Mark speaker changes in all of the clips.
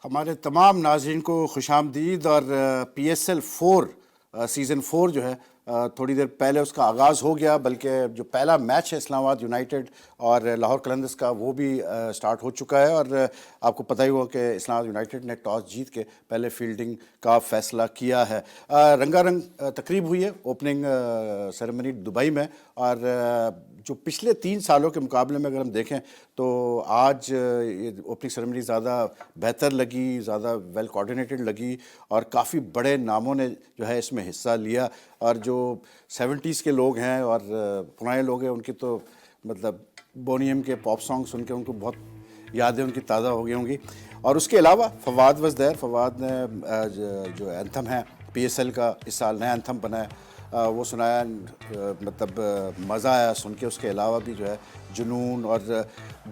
Speaker 1: ہمارے تمام ناظرین کو خوش آمدید. اور پی ایس ایل 4 سیزن 4 جو ہے تھوڑی دیر پہلے اس کا آغاز ہو گیا، بلکہ جو پہلا میچ ہے اسلام آباد یونائٹڈ اور لاہور قلندرز کا وہ بھی سٹارٹ ہو چکا ہے. اور آپ کو پتہ ہی ہوگا کہ اسلام آباد یونائٹڈ نے ٹاس جیت کے پہلے فیلڈنگ کا فیصلہ کیا ہے. رنگا رنگ تقریب ہوئی ہے اوپننگ سیریمنی دبئی میں، اور جو پچھلے 3 سالوں کے مقابلے میں اگر ہم دیکھیں تو آج یہ اوپننگ سیریمنی زیادہ بہتر لگی، زیادہ ویل کوآرڈینیٹڈ لگی، اور کافی بڑے ناموں نے جو ہے اس میں حصہ لیا. اور جو 70s کے لوگ ہیں اور پرانے لوگ ہیں ان کی تو مطلب بونی ایم کے پاپ سانگ سن کے ان کو بہت یادیں ان کی تازہ ہو گئی ہوں گی. اور اس کے علاوہ فواد واز دیر. فواد نے جو اینتھم ہے پی ایس ایل کا اس سال نیا اینتھم بنا ہے وہ سنایا. مطلب مزہ آیا سن کے. اس کے علاوہ بھی جو ہے جنون، اور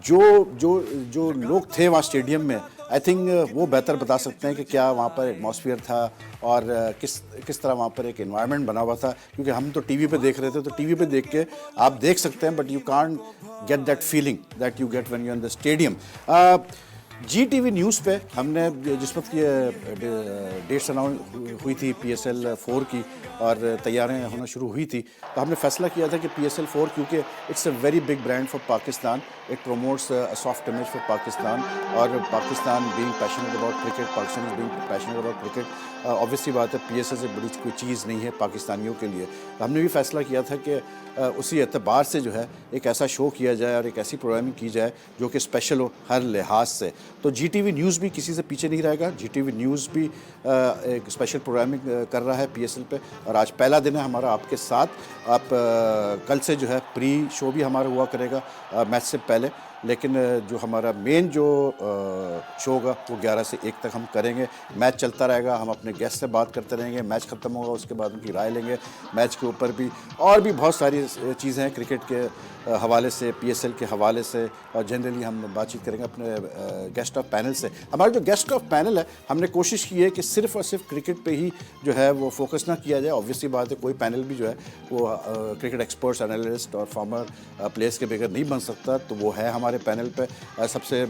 Speaker 1: جو جو جو لوگ تھے وہاں اسٹیڈیم میں آئی تھنک وہ بہتر بتا سکتے ہیں کہ کیا وہاں پر ایٹماسفیئر تھا اور کس طرح وہاں پر ایک انوائرمنٹ بنا ہوا تھا. کیونکہ ہم تو ٹی وی پہ دیکھ رہے تھے، تو ٹی وی پہ دیکھ کے آپ دیکھ سکتے ہیں but you can't get that feeling that you get when you in the stadium. G T V news پہ ہم نے جس وقت یہ ڈیٹس اناؤنس ہوئی تھی پی ایس ایل 4 کی اور تیاریں ہونا شروع ہوئی تھی، تو ہم نے فیصلہ کیا تھا کہ پی ایس ایل 4 کیونکہ it's a very big brand for Pakistan, it promotes soft image for Pakistan, اور Pakistan being passionate about cricket, Pakistan is being passionate about cricket, obviously بات ہے پی ایس ایل سے بڑی کوئی چیز نہیں ہے پاکستانیوں کے لیے. تو ہم نے بھی فیصلہ کیا تھا کہ اسی اعتبار سے جو ہے ایک ایسا شو کیا جائے اور ایک ایسی پروگرامنگ کی جائے جو کہ اسپیشل ہو ہر لحاظ سے. تو جی ٹی وی نیوز بھی کسی سے پیچھے نہیں رہے گا. جی ٹی وی نیوز بھی ایک اسپیشل پروگرامنگ کر رہا ہے پی ایس ایل پہ، اور آج پہلا دن ہے ہمارا آپ کے ساتھ. آپ کل سے جو ہے پری شو بھی ہمارا ہوا کرے گا میچ سے پہلے، لیکن جو ہمارا مین جو شو ہوگا وہ 11 سے 1 تک ہم کریں گے. میچ چلتا رہے گا، ہم اپنے گیسٹ سے بات کرتے رہیں گے، میچ ختم ہوگا اس کے بعد ان کی رائے لیں گے میچ کے اوپر بھی، اور بھی بہت ساری چیزیں ہیں کرکٹ کے حوالے سے، پی ایس ایل کے حوالے سے، اور جنرلی ہم بات چیت کریں گے اپنے گیسٹ آف پینل سے. ہمارا جو گیسٹ آف پینل ہے ہم نے کوشش کی ہے کہ صرف اور صرف کرکٹ پہ ہی جو ہے وہ فوکس نہ کیا جائے. آبویسلی بات ہے کوئی پینل بھی جو ہے وہ کرکٹ ایکسپرٹس، انالسٹ اور فارمر پلیئرس کے بغیر نہیں بن سکتا، تو وہ ہے ہمارے پینل پہ. سب سے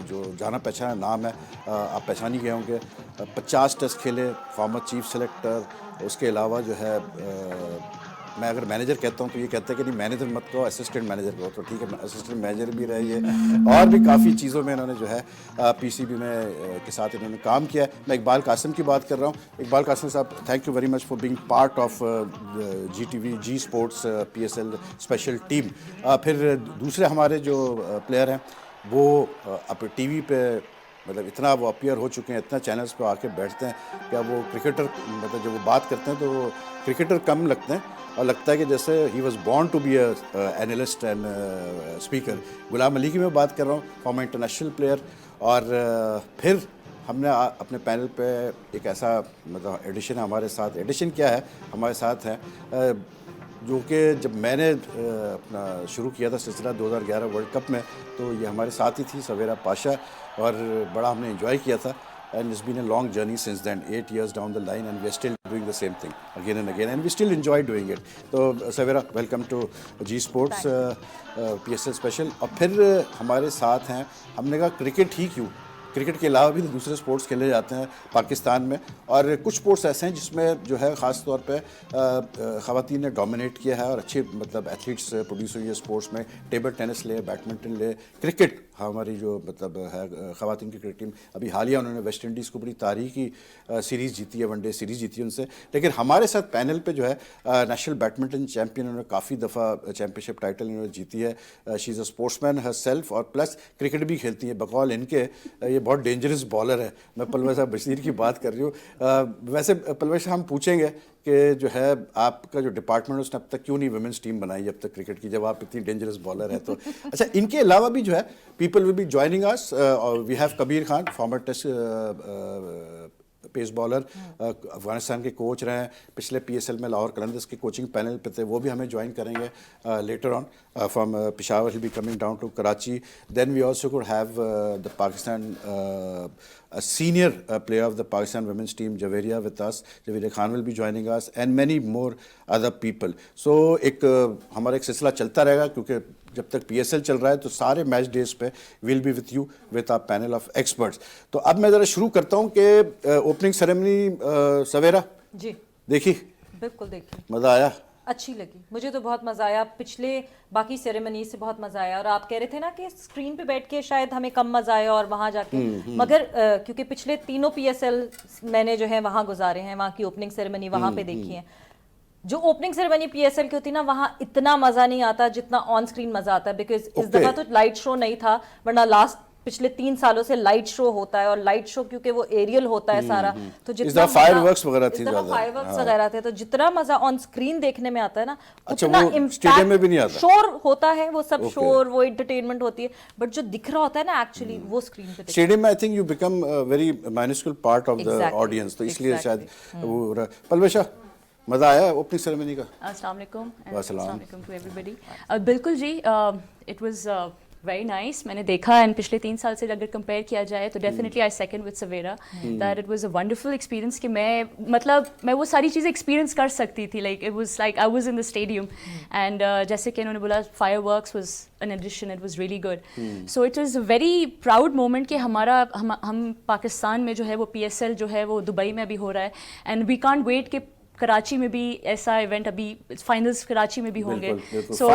Speaker 1: جو جانا پہچانا نام ہے آپ پہچان ہی گئے ہوں گے، 50 ٹیسٹ کھیلے، فارمر چیف سلیکٹر. اس کے علاوہ جو ہے میں اگر مینیجر کہتا ہوں تو یہ کہتا ہے کہ نہیں مینیجر مت کہو، اسسٹنٹ مینیجر کہو، تو ٹھیک ہے اسسٹنٹ مینیجر بھی رہے یہ، اور بھی کافی چیزوں میں انہوں نے جو ہے پی سی بی میں کے ساتھ انہوں نے کام کیا ہے. میں اقبال قاسم کی بات کر رہا ہوں. Iqbal Qasim sahab thank you very much for being part of G T V G sports P S L special team. پھر دوسرے ہمارے جو پلیئر ہیں وہ اب ٹی وی پہ مطلب اتنا وہ اپیئر ہو چکے ہیں، اتنا چینلز پہ آ کے بیٹھتے ہیں کہ اب وہ کرکٹر مطلب جب وہ بات کرتے ہیں تو وہ کرکٹر کم لگتے ہیں اور لگتا ہے کہ جیسے he was born to be a analyst and speaker. Ghulam Ali کی میں بات کر رہا ہوں، فارمر انٹرنیشنل پلیئر. اور پھر ہم نے اپنے پینل پہ ایک ایسا مطلب ایڈیشن ہے ہمارے ساتھ. ایڈیشن کیا ہے ہمارے ساتھ ہے جو کہ جب میں نے اپنا شروع کیا تھا سلسلہ 2011 ورلڈ کپ میں، تو یہ ہمارے ساتھ ہی تھی سویرا پاشا، اور بڑا ہم نے انجوائے کیا تھا. And it's been a long journey since then, 8 years down the line, and we're still doing the same thing again and again, and we still enjoy doing it. So, Savera, welcome to G Sports PSL Special. اور پھر ہمارے ساتھ ہیں، ہم نے کہا cricket ہی کیوں، cricket کے علاوہ بھی دوسرے سپورٹس کھیلے جاتے ہیں پاکستان میں، اور کچھ سپورٹس ایسے ہیں جس میں جو ہے خاص طور پہ خواتین نے ڈومینیٹ کیا ہے اور اچھے مطلب ایتھلیٹس پروڈیوس ہوئی ہے اسپورٹس میں. ٹیبل ٹینس لے، بیڈمنٹن لے، کرکٹ ہماری جو مطلب ہے خواتین کی کرکٹ ٹیم ابھی حالیہ انہوں نے ویسٹ انڈیز کو بڑی تاریخی سیریز جیتی ہے، ون ڈے سیریز جیتی ہے ان سے. لیکن ہمارے ساتھ پینل پہ جو ہے نیشنل بیڈمنٹن چیمپئن، انہوں نے کافی دفعہ چیمپئن شپ ٹائٹل انہوں نے جیتی ہے. شی از اے اسپورٹس مین ہر سیلف، اور پلس کرکٹ بھی کھیلتی ہے. بقول ان کے یہ بہت ڈینجرس بالر ہے. میں پلوے صاحب بشیر کی بات کر رہی ہوں. ویسے پلوے صاحب ہم پوچھیں گے کہ جو ہے آپ کا جو ڈپارٹمنٹ اس نے اب تک کیوں نہیں ویمنس ٹیم بنائی ہے اب تک کرکٹ کی، جب آپ اتنی ڈینجرس بالر ہے تو. اچھا ان کے علاوہ بھی جو ہے people will be joining us. We have Kabir Khan, former test pace bowler, Afghanistan کے کوچ رہے ہیں، پچھلے پی ایس ایل میں لاہور قلندرز کے کوچنگ پینل پہ تھے، وہ بھی ہمیں جوائن کریں گے later on from Peshawar. He'll be coming down to Karachi. Then we also could have the Pakistan senior player of the Pakistan women's team, Javeria, with us. Javeria Khan will be joining us, and many more other people. So ایک ہمارا ایک سلسلہ چلتا رہے گا کیونکہ جب تک پی S L چل رہا ہے تو سارے میچ ڈیز پہ we'll be with you with a panel of experts. تو اب میں ذرا شروع کرتا ہوں کہ اوپننگ سیریمنی سویرا
Speaker 2: جی
Speaker 1: دیکھی؟
Speaker 2: بالکل دیکھی,
Speaker 1: مزہ آیا؟
Speaker 2: اچھی لگی, مجھے تو بہت مزہ آیا. پچھلے باقی سیریمنی سے بہت مزہ آیا, اور آپ کہہ رہے تھے نا کہ اسکرین پہ بیٹھ کے شاید ہمیں کم مزہ آیا اور وہاں جا کے, مگر کیونکہ پچھلے تینوں پی ایس ایل میں نے جو ہے وہاں گزارے ہیں, وہاں کی اوپننگ سیریمنی وہاں پہ دیکھی ہے. جو اوپننگ سیریمنی پی ایس ایل کی ہوتی ہے نا, وہاں اتنا مزہ نہیں آتا جتنا آن اسکرین مزہ آتا ہے, بیکاز اس دفعہ تو لائٹ شو نہیں تھا, ورنہ لاسٹ پچھلے 3 سالوں سے لائٹ شو ہوتا ہے, اور لائٹ شو کیونکہ وہ ایریل ہوتا ہے سارا, تو جتنا
Speaker 1: فائر ورکس وغیرہ تھی,
Speaker 2: فائر ورکس وغیرہ تھے, تو جتنا مزہ آن اسکرین دیکھنے میں آتا ہے نا,
Speaker 1: اتنا اسٹیڈیم میں بھی نہیں آتا.
Speaker 2: شور ہوتا ہے, وہ سب شور, وہ انٹرٹینمنٹ ہوتی ہے, بٹ جو دکھ رہا ہوتا ہے نا ایکچولی وہ اسکرین پہ
Speaker 1: اسٹیڈیم میں I think you become very minuscule part of the audience, تو اس لیے شاید وہ. پلوشا مزہ آیا اوپننگ سیریمنی کا؟
Speaker 3: السلام علیکم. السلام علیکم ٹو ایوری بڈی. بالکل جی, اٹ واز ویری نائس. میں نے دیکھا, اینڈ پچھلے 3 سال سے اگر کمپیئر کیا جائے تو definitely I second with Sawera that it was a wonderful experience, کہ میں وہ ساری چیزیں ایکسپیرینس کر سکتی تھی. Like it was like I was in the stadium, and جیسے کہ انہوں نے بولا fireworks was in addition, it was really good. So it was a very proud moment کہ ہم پاکستان میں جو ہے وہ پی ایس ایل جو ہے وہ دبئی میں بھی ہو رہا ہے, اینڈ وی کانٹ ویٹ کہ کراچی میں بھی ایسا ایونٹ, ابھی فائنلز کراچی میں بھی ہوں گے. سو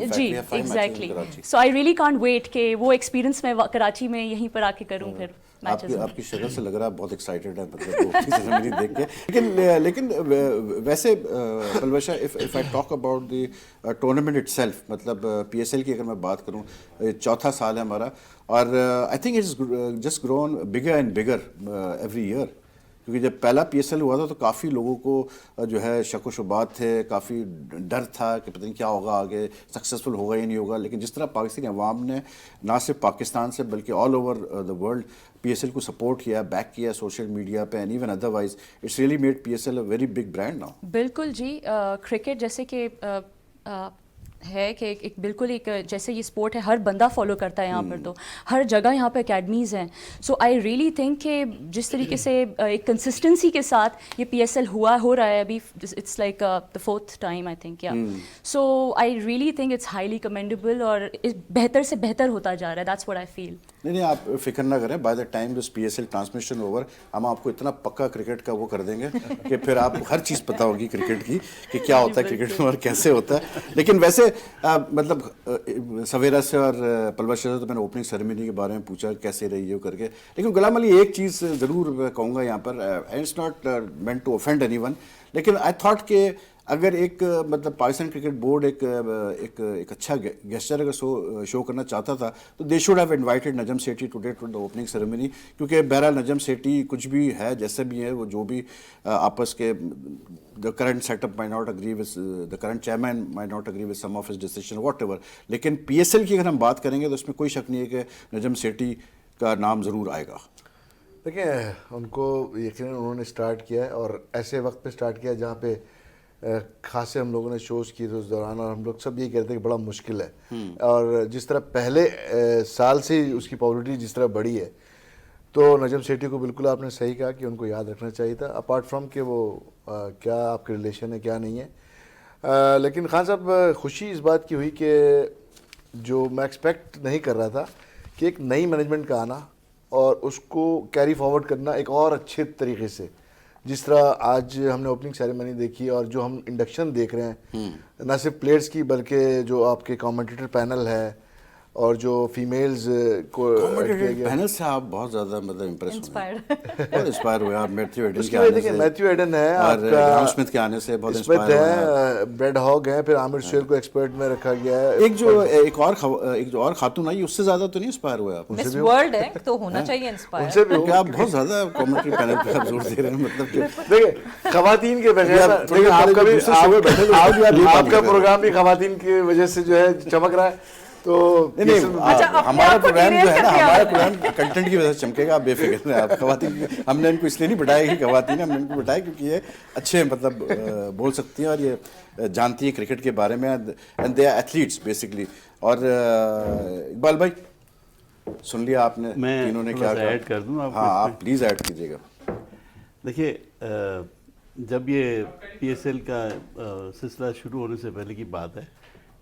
Speaker 3: جی exactly, so I really can't wait کہ وہ ایکسپیرینس میں کراچی میں یہیں پر آ کے کروں. پھر
Speaker 1: آپ کی شکل سے لگ رہا ہے بہت ایکسائٹیڈ ہے مطلب دیکھ کے. لیکن ویسے Palwasha, if I talk about the tournament it self, مطلب پی ایس ایل کی اگر میں بات کروں, 4تھا سال ہے ہمارا, اور I think it is just grown bigger and bigger every year. کیونکہ جب پہلا پی ایس ایل ہوا تھا تو کافی لوگوں کو جو ہے شک و شبہات تھے, کافی ڈر تھا کہ پتہ نہیں کیا ہوگا آگے, سکسیزفل ہوگا یا نہیں ہوگا. لیکن جس طرح پاکستانی عوام نے نہ صرف پاکستان سے بلکہ all over the world P S L کو سپورٹ کیا, بیک کیا سوشل میڈیا پہ, and even otherwise it's really made P S L a very big brand now.
Speaker 3: بالکل جی, کرکٹ جیسے کہ ہے کہ ایک بالکل ایک جیسے یہ اسپورٹ ہے, ہر بندہ فالو کرتا ہے یہاں پر, تو ہر جگہ یہاں پہ اکیڈمیز ہیں. سو آئی ریئلی تھنک کہ جس طریقے سے ایک کنسسٹنسی کے ساتھ یہ پی ایس ایل ہو رہا ہے ابھی, it's like the 4th time I think, یا so I really think it's highly commendable, اور بہتر سے بہتر ہوتا جا رہا ہے. That's what I feel.
Speaker 1: نہیں آپ فکر نہ کریں, by the time this P S L transmission over, ہم آپ کو اتنا پکا کرکٹ کا وہ کر دیں گے کہ پھر آپ کو ہر چیز پتہ ہوگی کرکٹ کی, کہ کیا ہوتا ہے کرکٹ میں اور کیسے ہوتا ہے. لیکن ویسے مطلب سویرا سے اور پلوشا سے تو میں نے اوپننگ سیریمنی کے بارے میں پوچھا کیسے رہی ہے کر کے, لیکن غلام علی ایک چیز ضرور میں کہوں گا یہاں پر, it's not meant to offend anyone, لیکن آئی تھاٹ کہ اگر ایک مطلب پاکستان کرکٹ بورڈ ایک اچھا گیسچر اگر شو کرنا چاہتا تھا تو they should have invited Najam Sethi today to the opening ceremony. کیونکہ بہرحال نجم سیٹھی کچھ بھی ہے, جیسے بھی ہے, وہ جو بھی آپس کے the current setup might not agree with the current chairman might not agree with some of his decision whatever, لیکن پی ایس ایل کی اگر ہم بات کریں گے تو اس میں کوئی شک نہیں ہے کہ نجم سیٹھی کا نام ضرور آئے گا.
Speaker 4: دیکھیں ان کو یقیناً انہوں نے اسٹارٹ کیا ہے, اور ایسے وقت پہ اسٹارٹ کیا جہاں پہ خاصے ہم لوگوں نے شوز کیے تھے اس دوران, اور ہم لوگ سب یہ کہتے ہیں کہ بڑا مشکل ہے. اور جس طرح پہلے سال سے اس کی پاپولرٹی جس طرح بڑھی ہے, تو نجم سیٹھی کو بالکل آپ نے صحیح کہا کہ ان کو یاد رکھنا چاہیے تھا, اپارٹ فرام کہ وہ کیا آپ کے ریلیشن ہے کیا نہیں ہے. لیکن خان صاحب خوشی اس بات کی ہوئی کہ جو میں ایکسپیکٹ نہیں کر رہا تھا کہ ایک نئی مینجمنٹ کا آنا اور اس کو کیری فارورڈ کرنا ایک اور اچھے طریقے سے, جس طرح آج ہم نے اوپننگ سیریمنی دیکھی اور جو ہم انڈکشن دیکھ رہے ہیں نہ صرف پلیئرس کی بلکہ جو آپ کے کامنٹیٹر پینل ہے اور جو فیمیلز کو
Speaker 1: پینل سے آپ بہت زیادہ مطلب امپریس بہت انسپائر ہوئے آپ.
Speaker 4: میتھیو ایڈن ہے,
Speaker 1: آپ کا گرام اسمتھ کے آنے سے بہت انسپائر
Speaker 4: ہوئے, بریڈ ہاگ ہے, پھر عامر سہیل کو ایکسپرٹ میں رکھا گیا ہے.
Speaker 1: ایک اور خاتون آئی, اس سے زیادہ تو نہیں انسپائر ہوئے آپ؟
Speaker 2: مس ورلڈ ہے تو ہونا چاہیے انسپائر.
Speaker 4: ان سے بھی
Speaker 1: آپ بہت زیادہ کامنٹری پینل پہ آپ زور دے رہے ہیں, مطلب کہ
Speaker 4: دیکھیں خواتین کے بغیر آپ کا پروگرام بھی خواتین کی وجہ سے جو ہے چمک رہا ہے. تو
Speaker 1: ہمارا پروگرام جو ہے نا, ہمارا پروگرام کنٹینٹ کی وجہ سے چمکے گا, آپ بے فکر رہیں. آپ خواتین ہم نے ان کو اس لیے نہیں بٹھایا کہ خواتین, ہم نے ان کو بٹھایا کیونکہ یہ اچھے مطلب بول سکتی ہیں اور یہ جانتی ہیں کرکٹ کے بارے میں, and they are athletes basically. اور اقبال بھائی سن لیا آپ نے تینوں نے کیا
Speaker 5: ایڈ کر دوں آپ؟
Speaker 1: ہاں آپ پلیز ایڈ کیجیے گا.
Speaker 5: دیکھیے جب یہ پی ایس ایل کا سلسلہ شروع ہونے سے پہلے کی بات ہے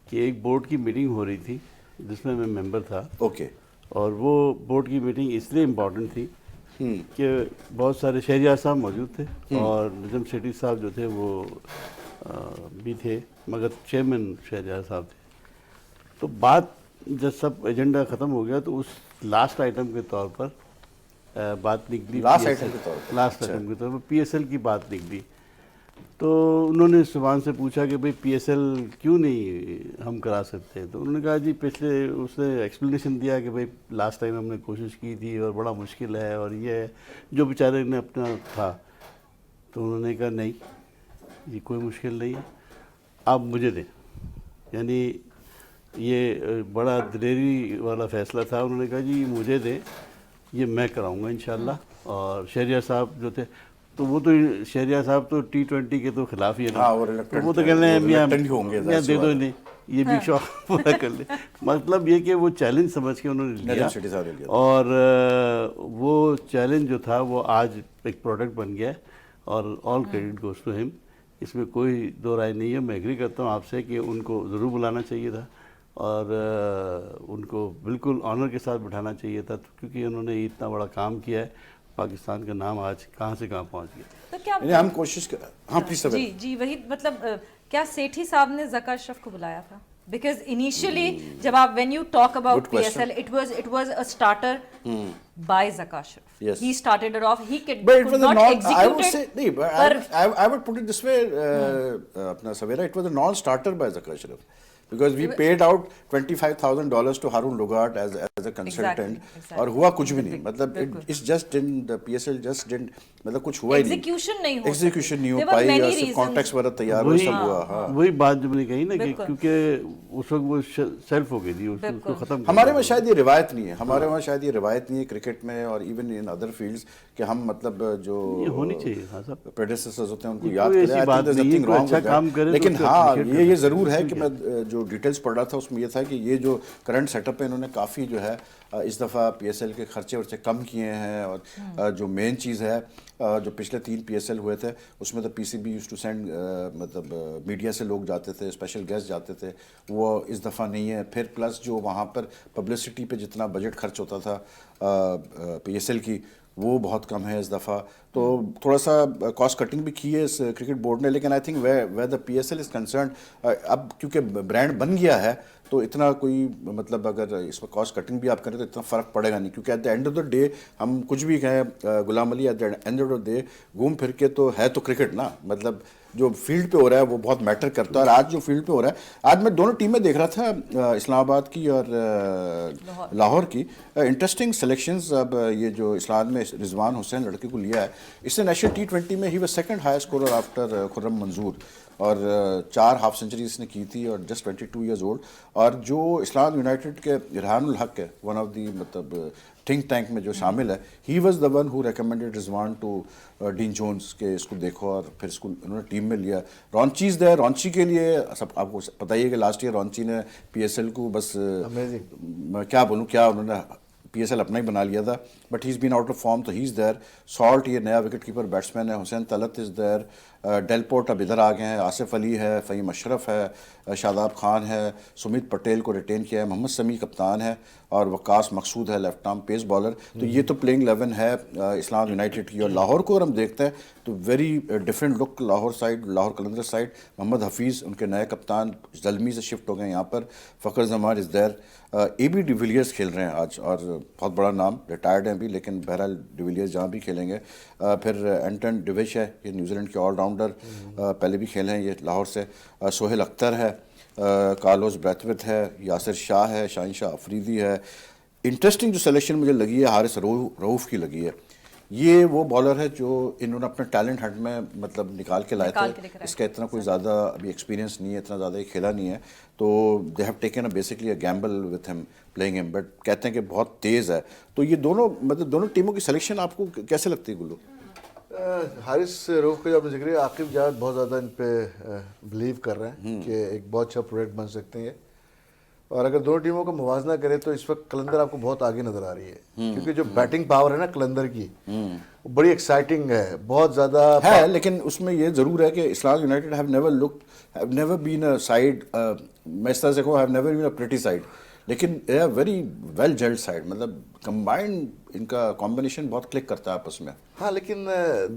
Speaker 5: کہ ایک بورڈ کی میٹنگ ہو رہی تھی جس میں ممبر تھا,
Speaker 1: اوکے,
Speaker 5: اور وہ بورڈ کی میٹنگ اس لیے امپورٹنٹ تھی کہ بہت سارے شہریار صاحب موجود تھے اور نجم سیٹھی صاحب جو تھے وہ بھی تھے, مگر چیئرمین شہریار صاحب تھے. تو بات جب سب ایجنڈا ختم ہو گیا تو اس لاسٹ آئٹم کے طور پر بات نکلی,
Speaker 1: لاسٹ آئٹم کے طور پر,
Speaker 5: لاسٹ آئٹم کے طور پر پی ایس ایل کی بات نکلی. تو انہوں نے سبحان سے پوچھا کہ بھئی پی ایس ایل کیوں نہیں ہم کرا سکتے. تو انہوں نے کہا جی پچھلے, اس نے ایکسپلینیشن دیا کہ بھئی لاسٹ ٹائم ہم نے کوشش کی تھی اور بڑا مشکل ہے اور یہ ہے جو بیچارے نے اپنا تھا. تو انہوں نے کہا نہیں یہ کوئی مشکل نہیں ہے, آپ مجھے دیں. یعنی یہ بڑا دلیری والا فیصلہ تھا. انہوں نے کہا جی مجھے دیں, یہ میں کراؤں گا انشاءاللہ. اور شہریار صاحب جو تھے تو وہ تو شہریار صاحب تو T20 کے تو خلاف ہی ہے نا, وہ تو کہہ رہے ہیں میاں دے دو انہیں, یہ بھی شوق پورا کر لیں. مطلب یہ کہ وہ چیلنج سمجھ کے انہوں نے لیا, اور وہ چیلنج جو تھا وہ آج ایک پروڈکٹ بن گیا ہے, اور آل کریڈٹ گوز ٹو ہم. اس میں کوئی دو رائے نہیں ہے. میں ایگری کرتا ہوں آپ سے کہ ان کو ضرور بلانا چاہیے تھا اور ان کو بالکل آنر کے ساتھ بٹھانا چاہیے تھا, کیونکہ انہوں نے اتنا بڑا کام کیا ہے. پاکستان کا نام آج کہاں سے کہاں پہنچ گیا.
Speaker 2: تو کیا
Speaker 1: ہم کوشش کر, ہاں پلیز.
Speaker 2: جی جی وہی مطلب کیا سیٹھی صاحب نے ذکا اشرف کو بلایا تھا؟ بیکاز انیشیلی جب آپ when you talk about P S L it was a starter by Zaka Ashraf. He started it of, he could not execute it.
Speaker 1: I would put it this way, اپنا سویرا, it was a non-starter by Zaka Ashraf. Because we paid out $25,000 to Harun Lugard as a consultant, اور ہوا کچھ بھی نہیں. مطلب it's just didn't, the PSL just didn't, مطلب کچھ ہوا ہی نہیں, ایگزیکیوشن نہیں ہو پائی, یا صرف کانٹیکٹس وغیرہ تیار ہو سب ہوا. ہاں
Speaker 5: وہی بات جو میں نے کہی نا کہ کیونکہ اس وقت وہ سیلف ہو گئی تھی, اس کو ختم.
Speaker 1: ہمارے وہاں شاید یہ روایت نہیں ہے, ہمارے وہاں شاید یہ روایت نہیں ہے کرکٹ میں اور ایون ان ادر فیلڈز کہ ہم مطلب جو
Speaker 5: ہونی چاہیے صاحب
Speaker 1: پریڈیسیسرز ہوتے ہیں ان کو یاد کریں. لیکن ہاں یہ ضرور ہے کہ میں جو ڈیٹیلز پڑھ رہا تھا اس میں یہ تھا کہ یہ جو کرنٹ سیٹ اپ ہے انہوں نے کافی جو ہے اس دفعہ پی ایس ایل کے خرچے ورچے کم کیے ہیں. اور جو مین چیز ہے, جو پچھلے 3 پی ایس ایل ہوئے تھے اس میں تو P C B use to send, مطلب میڈیا سے لوگ جاتے تھے, اسپیشل گیسٹ جاتے تھے, وہ اس دفعہ نہیں ہے. پھر پلس جو وہاں پر پبلسٹی پہ جتنا بجٹ خرچ ہوتا تھا پی ایس ایل کی وہ بہت کم ہے اس دفعہ. تو تھوڑا سا کاسٹ کٹنگ بھی کی ہے اس کرکٹ بورڈ نے. لیکن I think where the P S L is concerned, اب کیونکہ برانڈ بن گیا ہے تو اتنا کوئی مطلب اگر اس میں کاسٹ کٹنگ بھی آپ کریں تو اتنا فرق پڑے گا نہیں. کیونکہ at the end of the day ہم کچھ بھی کہیں Ghulam Ali, at the end of the day گھوم پھر کے تو ہے تو کرکٹ نا. مطلب جو فیلڈ پہ ہو رہا ہے وہ بہت میٹر کرتا ہے. اور آج جو فیلڈ پہ ہو رہا ہے, آج میں دونوں ٹیمیں دیکھ رہا تھا, اسلام آباد کی اور لاہور کی, انٹرسٹنگ سلیکشنز. اب یہ جو اسلام آباد میں رضوان حسین لڑکے کو لیا ہے, اس نے نیشنل T20 میں ہی وہ سیکنڈ ہائی اسکورر آفٹر خرم منظور, اور 4 ہاف سینچری اس نے کی تھی, اور جسٹ 22 ایئرز اولڈ. اور جو اسلام آباد یونائٹیڈ کے ریحان الحق ہے, ون آف دی مطلب تھنک ٹینک میں جو شامل ہے, he was the one who recommended Rizwan to Dean Jones کہ اس کو دیکھو, اور پھر اس کو انہوں نے ٹیم میں لیا. رونچیز دے, رونچی کے لیے سب آپ کو پتہ ہی ہے کہ لاسٹ ایئر رونچی نے پی ایس ایل کو بس میں کیا بولوں, کیا انہوں نے پی ایس ایل اپنا ہی بنا لیا تھا. But he has been out of form, تو ہی از دیر. سالٹ یہ نیا وکٹ کیپر بیٹسمین ہے, حسین طلعت از دیر, ڈیل پورٹ اب ادھر آ گئے ہیں, آصف علی ہے, فہیم اشرف ہے, شاداب خان ہے, سمیت پٹیل کو ریٹین کیا ہے, محمد سمیع کپتان ہے, اور وقاص مقصود ہے لیفٹ آرم پیس بالر. تو یہ تو پلینگ 11 ہے اسلام یونائٹیڈ کی. اور لاہور کو اگر ہم دیکھتے ہیں تو ویری ڈفرینٹ لک لاہور سائڈ, لاہور قلندر سائڈ. محمد حفیظ ان کے نئے کپتان زلمی سے شفٹ ہو گئے یہاں پر, فخر زمان از دیر, اے بی ڈی ویلیئرز کھیل رہے ہیں آج, اور بہت بڑا نام, ریٹائرڈ ہیں بھی لیکن بہرحال ڈی ویلیئرز جہاں بھی کھیلیں گے. پھر اینٹن ڈویش ہے, یہ نیوزی لینڈ کے آل راؤنڈر, پہلے بھی کھیلے ہیں یہ لاہور سے. سہیل اختر ہے, کارلوس بریتھویت ہے, یاسر شاہ ہے, شاہین شاہ افریدی ہے. انٹرسٹنگ جو سلیکشن مجھے لگی ہے حارث رؤوف کی لگی ہے. یہ وہ بالر ہے جو انہوں نے اپنے ٹیلنٹ ہنٹ میں مطلب نکال کے لائے تھے. اس کا اتنا کوئی زیادہ ابھی ایکسپیرینس نہیں ہے, اتنا زیادہ کھیلا نہیں ہے, تو they have taken basically a gamble with him playing ہم. بٹ کہتے ہیں کہ بہت تیز ہے. تو یہ دونوں مطلب دونوں ٹیموں کی سلیکشن آپ کو کیسے لگتی ہے گلو؟
Speaker 4: حارث رؤوف کا جو آپ نے ذکر ہے, عاقب جہاد بہت زیادہ ان پہ بلیو کر رہے ہیں کہ ایک بہت اچھا پروڈکٹ بن سکتے ہیں. اور اگر دونوں ٹیموں کا موازنہ کرے تو اس وقت قلندر آپ کو بہت آگے نظر آ رہی ہے, کیونکہ جو بیٹنگ پاور ہے نا قلندر کی بڑی ایکسائٹنگ ہے, بہت زیادہ ہے.
Speaker 1: لیکن اس میں یہ ضرور ہے کہ Islam united have never been a side میں اس طرح سے کہوں, I have never been a pretty side, لیکن they are very well gelled side, مطلب combined ان کا combination بہت کلک کرتا ہے آپس میں.
Speaker 4: ہاں لیکن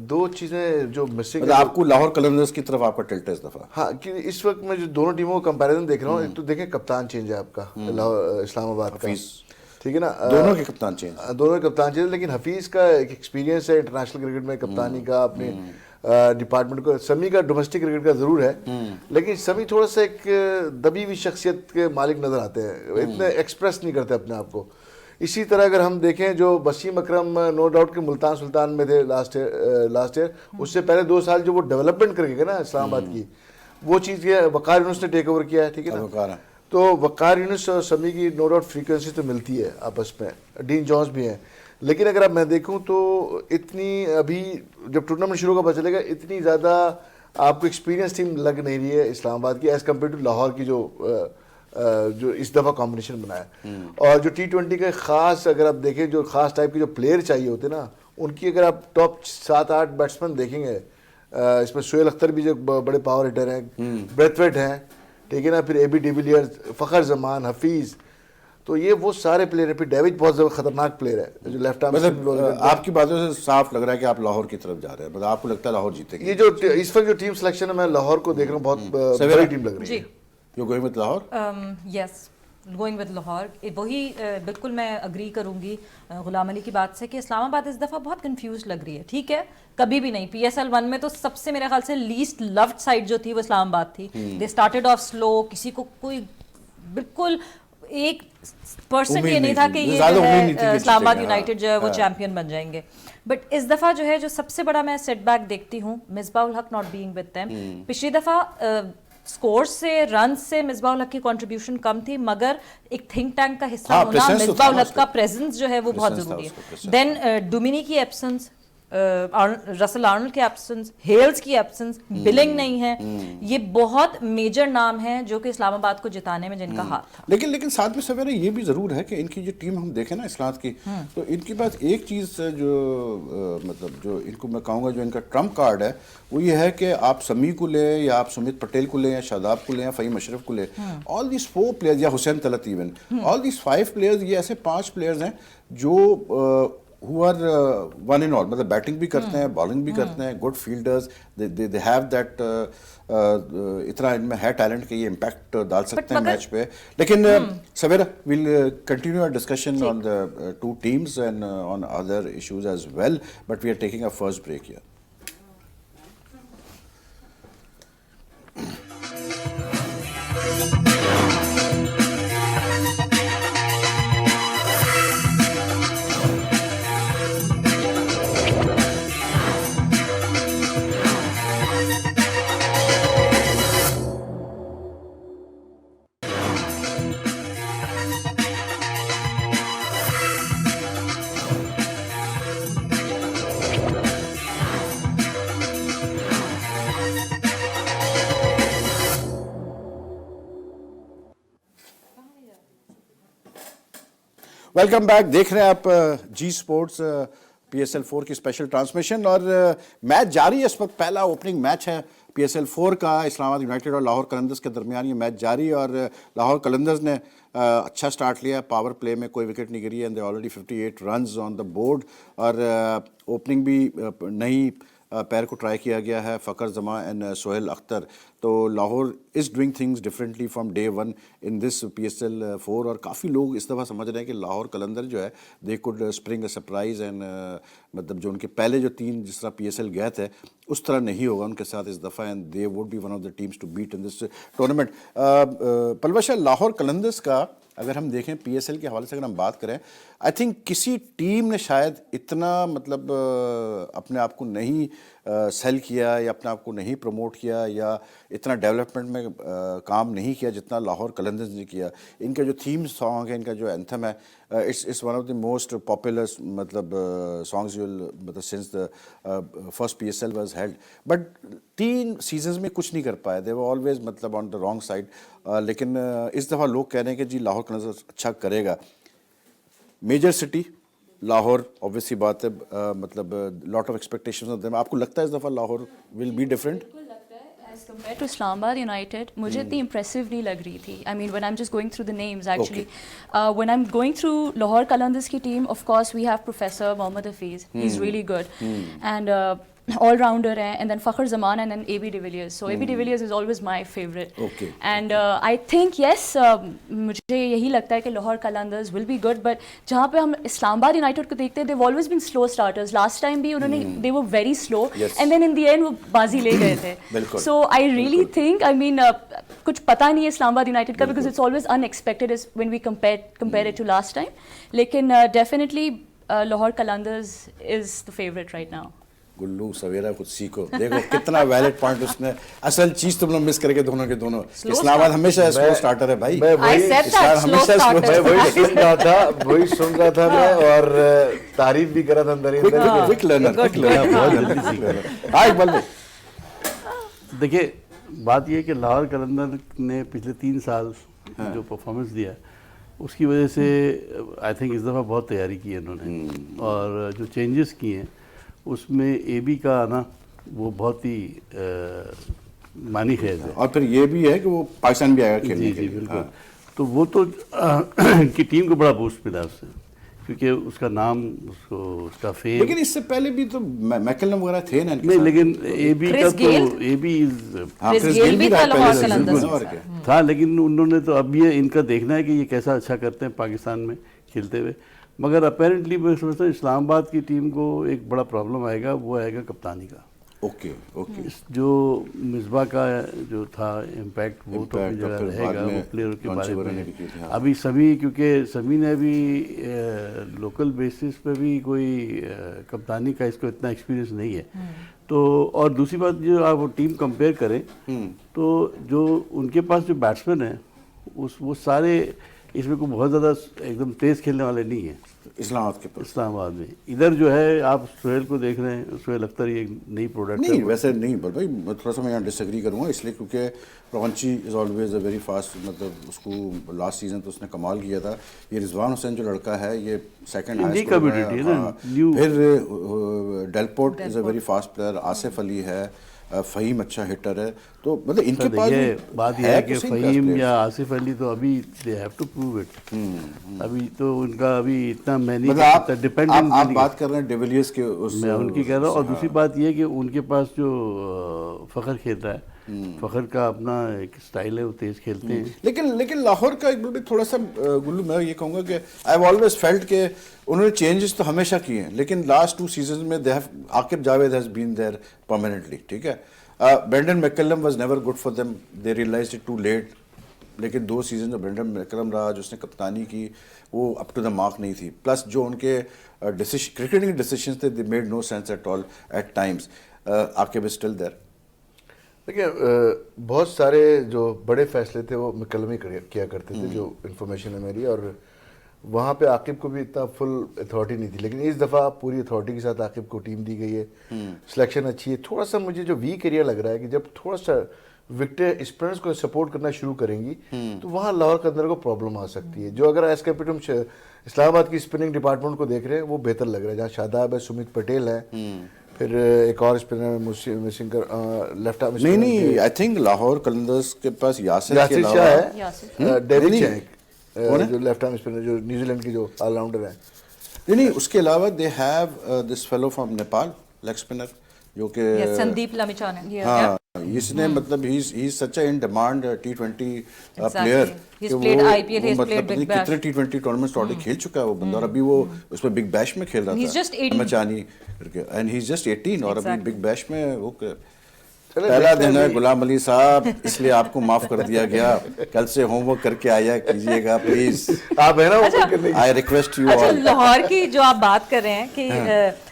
Speaker 4: دو چیزیں جو مسنگ
Speaker 1: مطلب آپ کو لاہور قلندرز کی طرف آپ کا ٹلٹ ہے اس دفعہ.
Speaker 4: ہاں کہ اس وقت میں جو دونوں ٹیموں کا کمپیریزن دیکھ رہا ہوں, ایک تو دیکھیں کپتان چینج ہے آپ کا اسلام آباد کا, ٹھیک ہے نا,
Speaker 1: دونوں کے کپتان چینج,
Speaker 4: دونوں کے کپتان چینج, لیکن حفیظ کا ایک ایکسپیرینس ہے انٹرنیشنل کرکٹ میں کپتانی کا, اپنے ڈپارٹمنٹ کو. سمی کا ڈومیسٹک کرکٹ کا ضرور ہے, لیکن سمی تھوڑا سا ایک دبی ہوئی شخصیت کے مالک نظر آتے ہیں, اتنے ایکسپریس نہیں کرتے اپنے آپ کو. اسی طرح اگر ہم دیکھیں جو وسیم اکرم نو ڈاؤٹ کہ ملتان سلطان میں تھے لاسٹ ایئر, اس سے پہلے 2 سال جو وہ ڈیولپمنٹ کر کے گئے نا اسلام آباد کی, وہ چیز یہ وقار یونس نے ٹیک اوور کیا ہے, ٹھیک ہے نا. تو وقار یونس اور سمی کی نو ڈاؤٹ فریکوینسی تو ملتی ہے آپس میں, ڈین جونز بھی ہیں, لیکن اگر اب میں دیکھوں تو اتنی ابھی جب ٹورنامنٹ شروع ہوگا پتہ چلے گا اتنی زیادہ آپ کو ایکسپیرینس ٹیم لگ نہیں رہی ہے اسلام آباد کی ایز کمپیئر ٹو لاہور کی جو اس دفعہ کمبینیشن بنا ہے. اور جو T20 کا خاص اگر آپ دیکھیں جو خاص ٹائپ کے جو پلیئر چاہیے ہوتے نا, ان کی اگر آپ ٹاپ 7-8 بیٹسمین دیکھیں گے, اس میں سہیل اختر بھی جو بڑے پاور ہٹر ہیں, بریتھویٹ ہیں, ٹھیک ہے نا, پھر اے بی ڈی ویلیئرز, فخر زمان, حفیظ, تو یہ وہ سارے پلیئر ہیں. پھر ڈیوڈ بہت زیادہ خطرناک پلیئر ہے جو لیفٹ آرم.
Speaker 1: مطلب آپ کی باتوں سے صاف لگ رہا ہے کہ آپ لاہور کی طرف جا رہے ہیں, مطلب آپ کو لگتا ہے لاہور جیتے گی.
Speaker 4: یہ جو اس وقت جو ٹیم سلیکشن ہے میں لاہور کو دیکھ رہا ہوں, بہت بڑی ٹیم لگ رہی ہے.
Speaker 1: You going with Lahore?
Speaker 2: Yes, going with Lahore. وہی بالکل میں اگری کروں گی غلام علی کی بات سے کہ اسلام آباد اس دفعہ بہت کنفیوز لگ رہی ہے. ٹھیک ہے, کبھی بھی نہیں, PSL 1 میں تو سب سے میرے خیال سے لیسٹ لوڈ سائڈ جو تھی وہ اسلام آباد تھی. دے اسٹارٹیڈ آف سلو, کسی کو کوئی بالکل 1% یہ نہیں تھا کہ یہ جو ہے اسلام آباد یونائٹیڈ جو ہے وہ چیمپئن بن جائیں گے. بٹ اس دفعہ جو ہے جو سب سے بڑا میں سیٹ بیک دیکھتی ہوں, مصباح الحق ناٹ بینگ ود دیم. پچھلی دفعہ سکورز سے, رنز سے مصباح الحق کی کنٹریبیوشن کم تھی, مگر ایک تھنک ٹینک کا حصہ ہونا, مصباح الحق کا پریزنس جو ہے وہ بہت ضروری ہے. دین ڈومینی کی ایبسنس, رسل آرنلڈ کی ایبسنس, ہیلز کی ایبسنس, بلنگ نہیں ہے, یہ بہت میجر نام ہیں جو کہ اسلام آباد کو جتانے میں جن کا ہاتھ تھا.
Speaker 1: لیکن ساتھ میں سویرا یہ بھی ضرور ہے کہ ان کی جو ٹیم ہم دیکھیں نا اسلام کی, تو ان کے پاس ایک چیز جو مطلب جو ان کو میں کہوں گا جو ان کا ٹرمپ کارڈ ہے وہ یہ ہے کہ آپ سمی کو لیں یا آپ سمیت پٹیل کو لیں یا شاداب کو لیں یا فہیم اشرف کو لیں, آل دیز 4 پلیئرز, یا Hussain Talat even, all these 5 players, یہ ایسے 5 پلیئرز ہیں جو who are one and all, مطلب بیٹنگ بھی کرتے ہیں, بالنگ بھی کرتے ہیں, good fielders, they have that اتنا ان میں ہے ٹیلنٹ کہ یہ امپیکٹ ڈال سکتے ہیں میچ پہ. لیکن سویرا we'll continue our discussion on the 2 teams and on other issues as well, but we are taking a first break here. Welcome back, دیکھ رہے ہیں آپ جی اسپورٹس PSL 4 کی اسپیشل ٹرانسمیشن, اور میچ جاری ہے اس وقت. پہلا اوپننگ میچ ہے PSL 4 کا اسلام آباد یونائٹیڈ اور لاہور قلندرز کے درمیان یہ میچ جاری, اور لاہور قلندرز نے اچھا سٹارٹ لیا, پاور پلے میں کوئی وکٹ نہیں گری, and they already 58 runs on the board, اور اوپننگ بھی نئی پیر کو ٹرائی کیا گیا ہے, فخر زمان اینڈ سہیل اختر. تو Lahore is doing things differently from day 1 in this PSL 4, اور کافی لوگ اس دفعہ سمجھ رہے ہیں کہ لاہور قلندر جو ہے they could spring a surprise, and مطلب جو ان کے پہلے جو 3 جس طرح PSL گئے تھے اس طرح نہیں ہوگا ان کے ساتھ اس دفعہ, and they would be one of the teams to beat in this tournament. Palwasha, Lahore Qalandars کا اگر ہم دیکھیں PSL کے حوالے سے اگر ہم بات کریں, آئی تھنک کسی ٹیم نے شاید اتنا مطلب اپنے آپ کو نہیں سیل کیا یا اپنے آپ کو نہیں پروموٹ کیا یا اتنا ڈیولپمنٹ میں کام نہیں کیا جتنا لاہور قلندرز نے کیا. ان کا جو تھیم سانگ ہے, ان کا جو اینتھم ہے, it's one of the most popular مطلب سانگز مطلب since the first PSL was held, but 3 seasons میں کچھ نہیں کر پائے, دے ور آلویز مطلب آن دا رانگ سائڈ. لیکن اس دفعہ لوگ کہہ رہے ہیں کہ جی لاہور قلندرز اچھا کرے گا. میجر سٹی لاہور, obviously بات ہے, مطلب lot of expectations of them. آپ کو لگتا ہے اس دفعہ لاہور ول بی ڈفرینٹ؟
Speaker 3: بالکل لگتا ہے, As compared to Islamabad United, مجھے اتنی impressive نہیں لگ رہی تھی. I mean, when I'm just going through the names actually. When I'm going through Lahore Qalandars کی team, of course we have Professor Mohammad Hafiz. He's really good. And all rounder ہیں, and then Fakhar Zaman and then AB de Villiers. So AB de Villiers is always my favorite.
Speaker 1: Okay.
Speaker 3: And I think yes, مجھے یہی لگتا ہے کہ Lahore Qalandars will be good, but جہاں پہ ہم اسلام آباد یونائٹیڈ کو دیکھتے ہیں, they've always been slow starters. Last time بھی انہوں نے they were very slow, and then in the end وہ بازی لے گئے تھے. So I really think, I mean, کچھ پتہ نہیں ہے اسلام آباد یونائٹیڈ کا, because it's always unexpected as when we compare it to last time. لیکن definitely Lahore Qalandars is the favorite right now.
Speaker 1: گلو سویرا کچھ سیکھو, دیکھو کتنا ویلڈ پوائنٹ اس نے, اصل چیز تم لوگ مس کر کے دونوں کے دونوں. اسلام آباد ہمیشہ سلو سٹارٹر ہے بھائی,
Speaker 4: وہی سن رہا تھا میں, اور تعریف بھی کرا تھا اندر ہی.
Speaker 1: کوئک لرنر, کوئک لرنر, بہت جلدی سیکھ رہا ہے. اقبال بھائی
Speaker 5: دیکھیے بات یہ ہے کہ لاہور قلندر نے پچھلے 3 سال جو پرفارمنس دیا اس کی وجہ سے آئی تھنک اس دفعہ بہت تیاری کی ہے انہوں نے, اور جو چینجز کیے ہیں اس میں اے بی کا آنا وہ بہت ہی معنی خیز ہے.
Speaker 1: اور پھر یہ بھی ہے کہ وہ پاکستان بھی آئے گا کھیلنے کے لیے.
Speaker 5: جی بالکل. تو وہ تو ان کی ٹیم کو بڑا بوسٹ ملا اس سے, کیونکہ اس کا نام, اس کا فیم.
Speaker 1: لیکن اس سے پہلے بھی تو میکلم وغیرہ تھے نا.
Speaker 5: نہیں, لیکن اے بی کا تو اے بی تھا, لیکن انہوں نے تو اب یہ ان کا دیکھنا ہے کہ یہ کیسا اچھا کرتے ہیں پاکستان میں کھیلتے ہوئے. مگر اپیرنٹلی میں سمجھتا ہوں اسلام آباد کی ٹیم کو ایک بڑا پرابلم آئے گا, وہ آئے گا کپتانی کا.
Speaker 1: Okay okay.
Speaker 5: جو مصباح کا جو تھا امپیکٹ وہ تو اپنی جگہ رہے گا, وہ پلیئر کے بارے میں. ابھی سمی, کیونکہ سمی نے ابھی لوکل بیسس پہ بھی کوئی کپتانی کا اس کو اتنا ایکسپیرینس نہیں ہے. تو اور دوسری بات, جو آپ وہ ٹیم کمپیئر کریں تو جو ان کے پاس جو بیٹسمین ہیں وہ سارے اس میں کوئی بہت زیادہ ایک دم تیز کھیلنے والے نہیں ہیں
Speaker 1: اسلام آباد کے پاس.
Speaker 5: اسلام آباد میں ادھر جو ہے آپ سہیل کو دیکھ رہے ہیں, سہیل اختر یہ نئی پروڈکٹ
Speaker 1: نہیں, ویسے نہیں بھائی, میں تھوڑا سا میں یہاں ڈس ایگری کروں گا, اس لیے کیونکہ روانچی is always a very fast, مطلب اس کو لاسٹ سیزن تو اس نے کمال کیا تھا. یہ رضوان حسین جو لڑکا ہے یہ سیکنڈ ہائیسٹ ہے, پھر Delport is a very fast player, Asif Ali ہے, فہیم اچھا ہٹر ہے. تو مطلب ان کے پاس
Speaker 5: یہ بات یہ ہے کہ فہیم یا آصف علی تو ابھی they have to prove it, ابھی تو ان کا ابھی اتنا میں نہیں ڈیپینڈنٹ.
Speaker 1: آپ بات کر رہے ہیں ڈیویلیئرز کے,
Speaker 5: میں ان کی کہہ رہا ہوں. اور دوسری بات یہ ہے کہ ان کے پاس جو فخر کھیلتا ہے, فخر کا اپنا ایک سٹائل ہے, وہ تیز کھیلتے ہیں.
Speaker 1: لیکن لاہور کا ایک تھوڑا سا گلو, میں یہ کہوں گا کہ آئی ہیو آلویز فیلٹ کہ انہوں نے چینجز تو ہمیشہ کیے ہیں, لیکن لاسٹ 2 سیزنز میں Aqib Javed has been there permanently. ٹھیک ہے, Brendon McCullum was never good for them, they realized it too late. لیکن 2 سیزن جو برینڈن میکلم رہا, جو اس نے کپتانی کی, وہ اپ ٹو دا مارک نہیں تھی. پلس جو ان کے کرکٹنگ ڈیسیشنز تھے, they made no sense at all at times. Aqib is still there.
Speaker 4: دیکھیں بہت سارے جو بڑے فیصلے تھے وہ مکلم ہی کیا کرتے تھے, جو انفارمیشن ہے میری, اور وہاں پہ عاقب کو بھی اتنا فل اتھارٹی نہیں تھی. لیکن اس دفعہ پوری اتھارٹی کے ساتھ عاقب کو ٹیم دی گئی ہے, سلیکشن اچھی ہے. تھوڑا سا مجھے جو ویک ایریا لگ رہا ہے کہ جب تھوڑا سا وکٹیں اسپنرز کو سپورٹ کرنا شروع کریں گی تو وہاں لاہور کے اندر کو پرابلم آ سکتی ہے. جو اگر ایز کمپیئر ٹو اسلام آباد کی اسپننگ ڈپارٹمنٹ کو دیکھ رہے ہیں وہ بہتر لگ رہا ہے, جہاں شاداب ہے, سمیت پٹیل ہے, پھر ایک اور اسپنر لیفٹ آرم.
Speaker 1: نہیں, آئی تھنک لاہور قلندرز کے پاس یاسر
Speaker 4: شاہ ہے, ڈیوڈ ہے جو لیفٹ آرم اسپنر, جو نیوزی لینڈ کی جو آل راؤنڈر ہے.
Speaker 1: نہیں, اس کے علاوہ they have this fellow from Nepal, leg spinner, جو کہ
Speaker 2: سندیپ لمیچان ہے.
Speaker 1: ہاں, اس نے مطلب ہی از سچ اے ان ڈیمانڈ T20 پلیئر, کتنے T20 ٹورنامنٹس آلریڈی کھیل چکا ہے وہ بندہ, اور ابھی وہ اس میں بگ بیش میں کھیل رہا تھا مچانی کر کے, اینڈ ہی از جسٹ 18, اور ابھی بگ بیش میں وہ پہلا دن ہے. غلام علی صاحب, اس لیے آپ کو معاف کر دیا گیا, کل سے ہوم ورک کر کے آیا کیجیے گا پلیز.
Speaker 4: آپ ہے نا,
Speaker 1: آئی ریکویسٹ یو.
Speaker 2: اچھا, لاہور کی جو آپ بات کر رہے ہیں کہ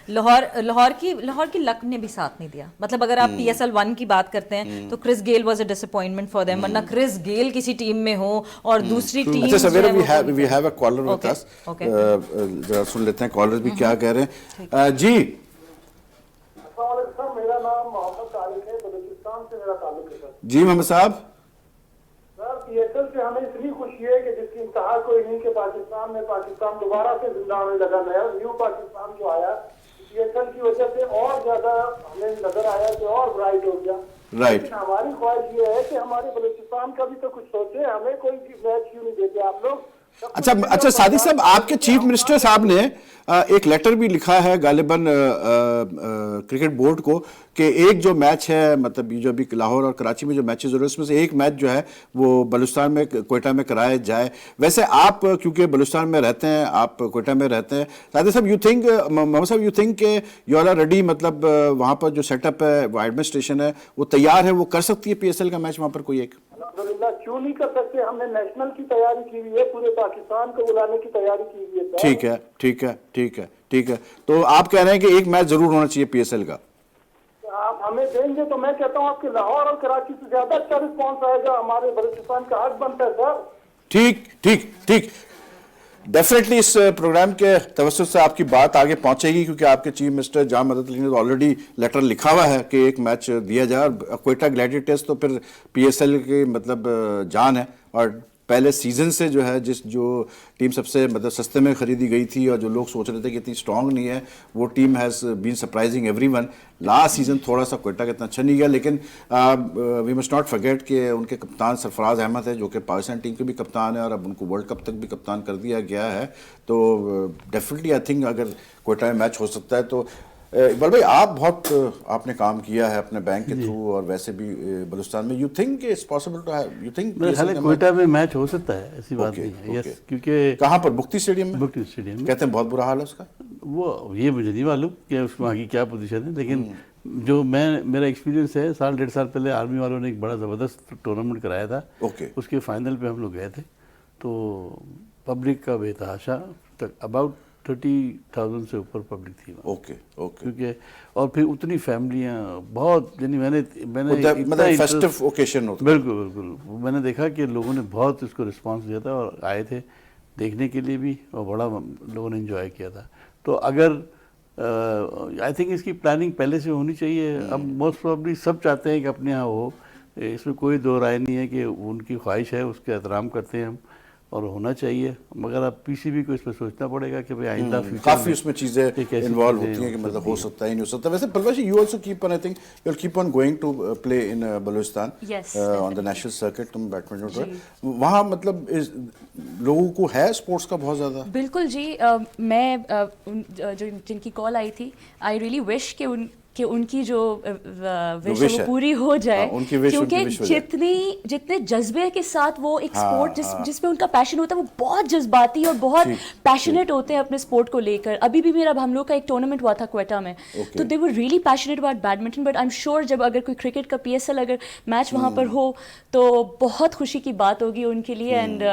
Speaker 2: لاہور کی لک نے بھی ساتھ نہیں دیا. مطلب اگر آپ PSL 1 کی بات کرتے ہیں تو Chris Gayle was a disappointment for them, ورنہ کرس گیل کسی ٹیم میں ہو اور دوسری ٹیم.
Speaker 1: اچھا Sawera, we have a caller with us, ذرا سن لیتے ہیں کالر بھی کیا کہہ رہے ہیں. جی
Speaker 6: السلام علیکم, میرا نام محمد طارق ہے, بلوچستان سے میرا تعلق ہے.
Speaker 1: جی محمد صاحب.
Speaker 6: سر PSL سے ہمیں اتنی خوشی ہے کہ جس کی انتہا کوئی نہیں کہ پاکستان دوبارہ سے زندہ ہونے لگا. نیا نیو پاکستان جو آیا PSL کی وجہ سے اور زیادہ ہمیں نظر آیا کہ اور برائٹ ہو گیا.
Speaker 1: Right.
Speaker 6: لیکن ہماری خواہش یہ ہے کہ ہمارے بلوچستان کا بھی تو کچھ سوچے, ہمیں کوئی میچ کیوں نہیں دیتے آپ لوگ.
Speaker 1: اچھا صادق صاحب, آپ کے چیف منسٹر صاحب نے ایک لیٹر بھی لکھا ہے غالباً کرکٹ بورڈ کو کہ ایک جو میچ ہے, مطلب یہ جو ابھی لاہور اور کراچی میں جو میچز ہو رہے ہیں اس میں سے ایک میچ جو ہے وہ بلوچستان میں کوئٹہ میں کرایا جائے. ویسے آپ کیونکہ بلوچستان میں رہتے ہیں, آپ کوئٹہ میں رہتے ہیں, صادق صاحب یو تھنک, محمد صاحب یو تھنک کہ یو آر ریڈی, مطلب وہاں پر جو سیٹ اپ ہے, وہ ایڈمنسٹریشن ہے, وہ تیار ہے, وہ کر سکتی ہے PSL کا میچ وہاں پر کوئی ایک؟
Speaker 6: الحمدللہ کیوں نہیں کر سکتے, ہم نے نیشنل کی تیاری کی ہوئی ہے, پورے پاکستان کو بلانے کی تیاری کی ہوئی ہے.
Speaker 1: ٹھیک ہے ٹھیک ہے ٹھیک ہے ٹھیک ہے, تو آپ کہہ رہے ہیں کہ ایک میچ ضرور ہونا چاہیے PSL کا.
Speaker 6: آپ ہمیں دیں گے تو میں کہتا ہوں آپ کے لاہور اور کراچی سے زیادہ اچھا رسپانس آئے گا, ہمارے بلوچستان کا حق بنتا ہے سر.
Speaker 1: ٹھیک ٹھیک ٹھیک, ڈیفینیٹلی اس پروگرام کے توسط سے آپ کی بات آگے پہنچے گی, کیونکہ آپ کے چیف منسٹر جہاں مدد علی نے تو آلریڈی لیٹر لکھا ہوا ہے کہ ایک میچ دیا جائے. اور کوئٹہ گلیڈیٹرز تو پھر PSL کی مطلب جان ہے, اور پہلے سیزن سے جو ہے جو ٹیم سب سے مطلب سستے میں خریدی گئی تھی اور جو لوگ سوچ رہے تھے کہ اتنی اسٹرانگ نہیں ہے, وہ team has been surprising every one. Last season تھوڑا سا کوئٹہ کا اتنا اچھا نہیں گیا, لیکن وی مسٹ ناٹ فرگیٹ کہ ان کے کپتان سرفراز احمد ہے جو کہ پاکستان ٹیم کے بھی کپتان ہے, اور اب ان کو ورلڈ کپ تک بھی کپتان کر دیا گیا ہے. تو ڈیفینیٹلی آئی تھنک اگر کوئٹہ میں میچ ہو سکتا ہے تو اقبال بھائی آپ نے کام کیا ہے اپنے بینک کے تھرو اور ویسے بھی بلوچستان میں, you think it's possible to have, you think
Speaker 5: Quetta میں میچ ہو سکتا ہے, ایسی بات نہیں ہے. یس, کیونکہ
Speaker 1: کہاں پر, بختی اسٹیڈیم میں؟
Speaker 5: بختی اسٹیڈیم میں.
Speaker 1: کہتے ہیں بہت برا حال ہے اس کا.
Speaker 5: وہ یہ مجھے نہیں معلوم کہ اس وہاں کی کیا پوزیشن ہے, لیکن جو میرا ایکسپیرینس ہے, 1.5 سال پہلے آرمی والوں نے ایک بڑا زبردست ٹورنامنٹ کرایا تھا. اس کے فائنل پہ ہم لوگ گئے تھے, تو پبلک کا بے تحاشا, اباؤٹ 30,000 سے اوپر پبلک تھی وہاں. کیونکہ اور پھر اتنی فیملیاں بہت, یعنی میں نے
Speaker 1: فیسٹو اوکیشن ہوتا.
Speaker 5: بالکل میں نے دیکھا کہ لوگوں نے بہت اس کو رسپانس دیا تھا اور آئے تھے دیکھنے کے لیے بھی, اور بڑا لوگوں نے انجوائے کیا تھا. تو اگر آئی تھنک اس کی پلاننگ پہلے سے ہونی چاہیے. اب موسٹ پرابلی سب چاہتے ہیں کہ اپنے یہاں ہو, اس میں کوئی دو رائے نہیں ہے کہ ان کی خواہش ہے, اس کا احترام کرتے ہیں ہم, اور ہونا چاہیے. مگر اب PCB کو اس پہ سوچنا پڑے گا کہ بھئی آئندہ فیوچر
Speaker 1: کافی اس میں چیزیں انوالو ہوتی ہیں کہ مطلب ہو سکتا ہے نہیں ہو سکتا. ویسے Palosh you also keep on, I think you will keep on going to play in Balochistan on the national circuit. تم بیڈمنٹن وہاں مطلب لوگوں کو ہے اسپورٹس کا بہت زیادہ؟
Speaker 3: بالکل جی, میں جن کی کال آئی تھی, آئی ریئلی وش کہ ان کی جو وش ہے وہ پوری ہو جائے, کیونکہ جتنے جذبے کے ساتھ وہ ایک اسپورٹ جس میں ان کا پیشن ہوتا ہے, وہ بہت جذباتی اور بہت پیشنیٹ ہوتے ہیں اپنے اسپورٹ کو لے کر. ابھی بھی ہم لوگ کا ایک ٹورنامنٹ ہوا تھا کوئٹہ میں, تو they were really passionate about badminton. But I am sure جب اگر کوئی کرکٹ کا PSL اگر میچ وہاں پر ہو تو بہت خوشی کی بات ہوگی ان کے لیے. And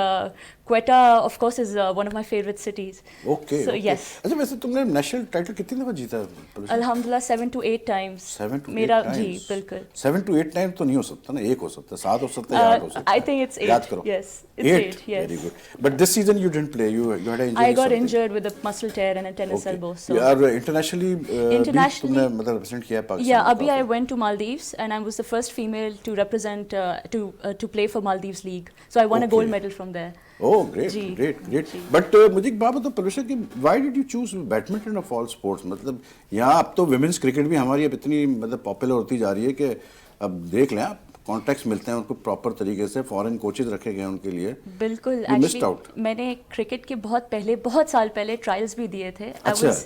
Speaker 3: Quetta of course is one of my favourite cities. So yes.
Speaker 1: اچھا ویسے تم نے نیشنل ٹائٹل کتنی دفعہ جیتا ہے؟
Speaker 3: الحمدللہ 7 to 8 times. میرا جی بالکل
Speaker 1: 7 to 8 times تو نہیں ہو سکتا نا, ایک ہو سکتا ہے, 7 ہو سکتا ہے, 8 ہو سکتا ہے.
Speaker 3: I think it's 8.
Speaker 1: یاد کرو.
Speaker 3: Yes, it's 8. Yes.
Speaker 1: Very good. But this season you didn't play. You had an injury.
Speaker 3: I got injured with a muscle tear and a tennis elbow. So
Speaker 1: internationally تم نے مطلب represent کیا ہے Pakistan.
Speaker 3: Yeah, abhi I went to Maldives and I was the first female to represent to play for Maldives League. So I won a gold medal from there.
Speaker 1: Oh, great. But مجھے ایک بات بتاؤ professor کہ why did you choose badminton of all sports? مطلب یہاں اب تو women's cricket بھی ہماری اب اتنی مطلب پاپولر ہوتی جا رہی ہے کہ اب دیکھ لیں آپ, کانٹیکٹس ملتے ہیں ان کو پراپر طریقے سے, فورن کوچز رکھے گئے ان کے لیے.
Speaker 3: بالکل, ایکچولی میں نے کرکٹ کے بہت سال پہلے ٹرائلس بھی دیے تھے.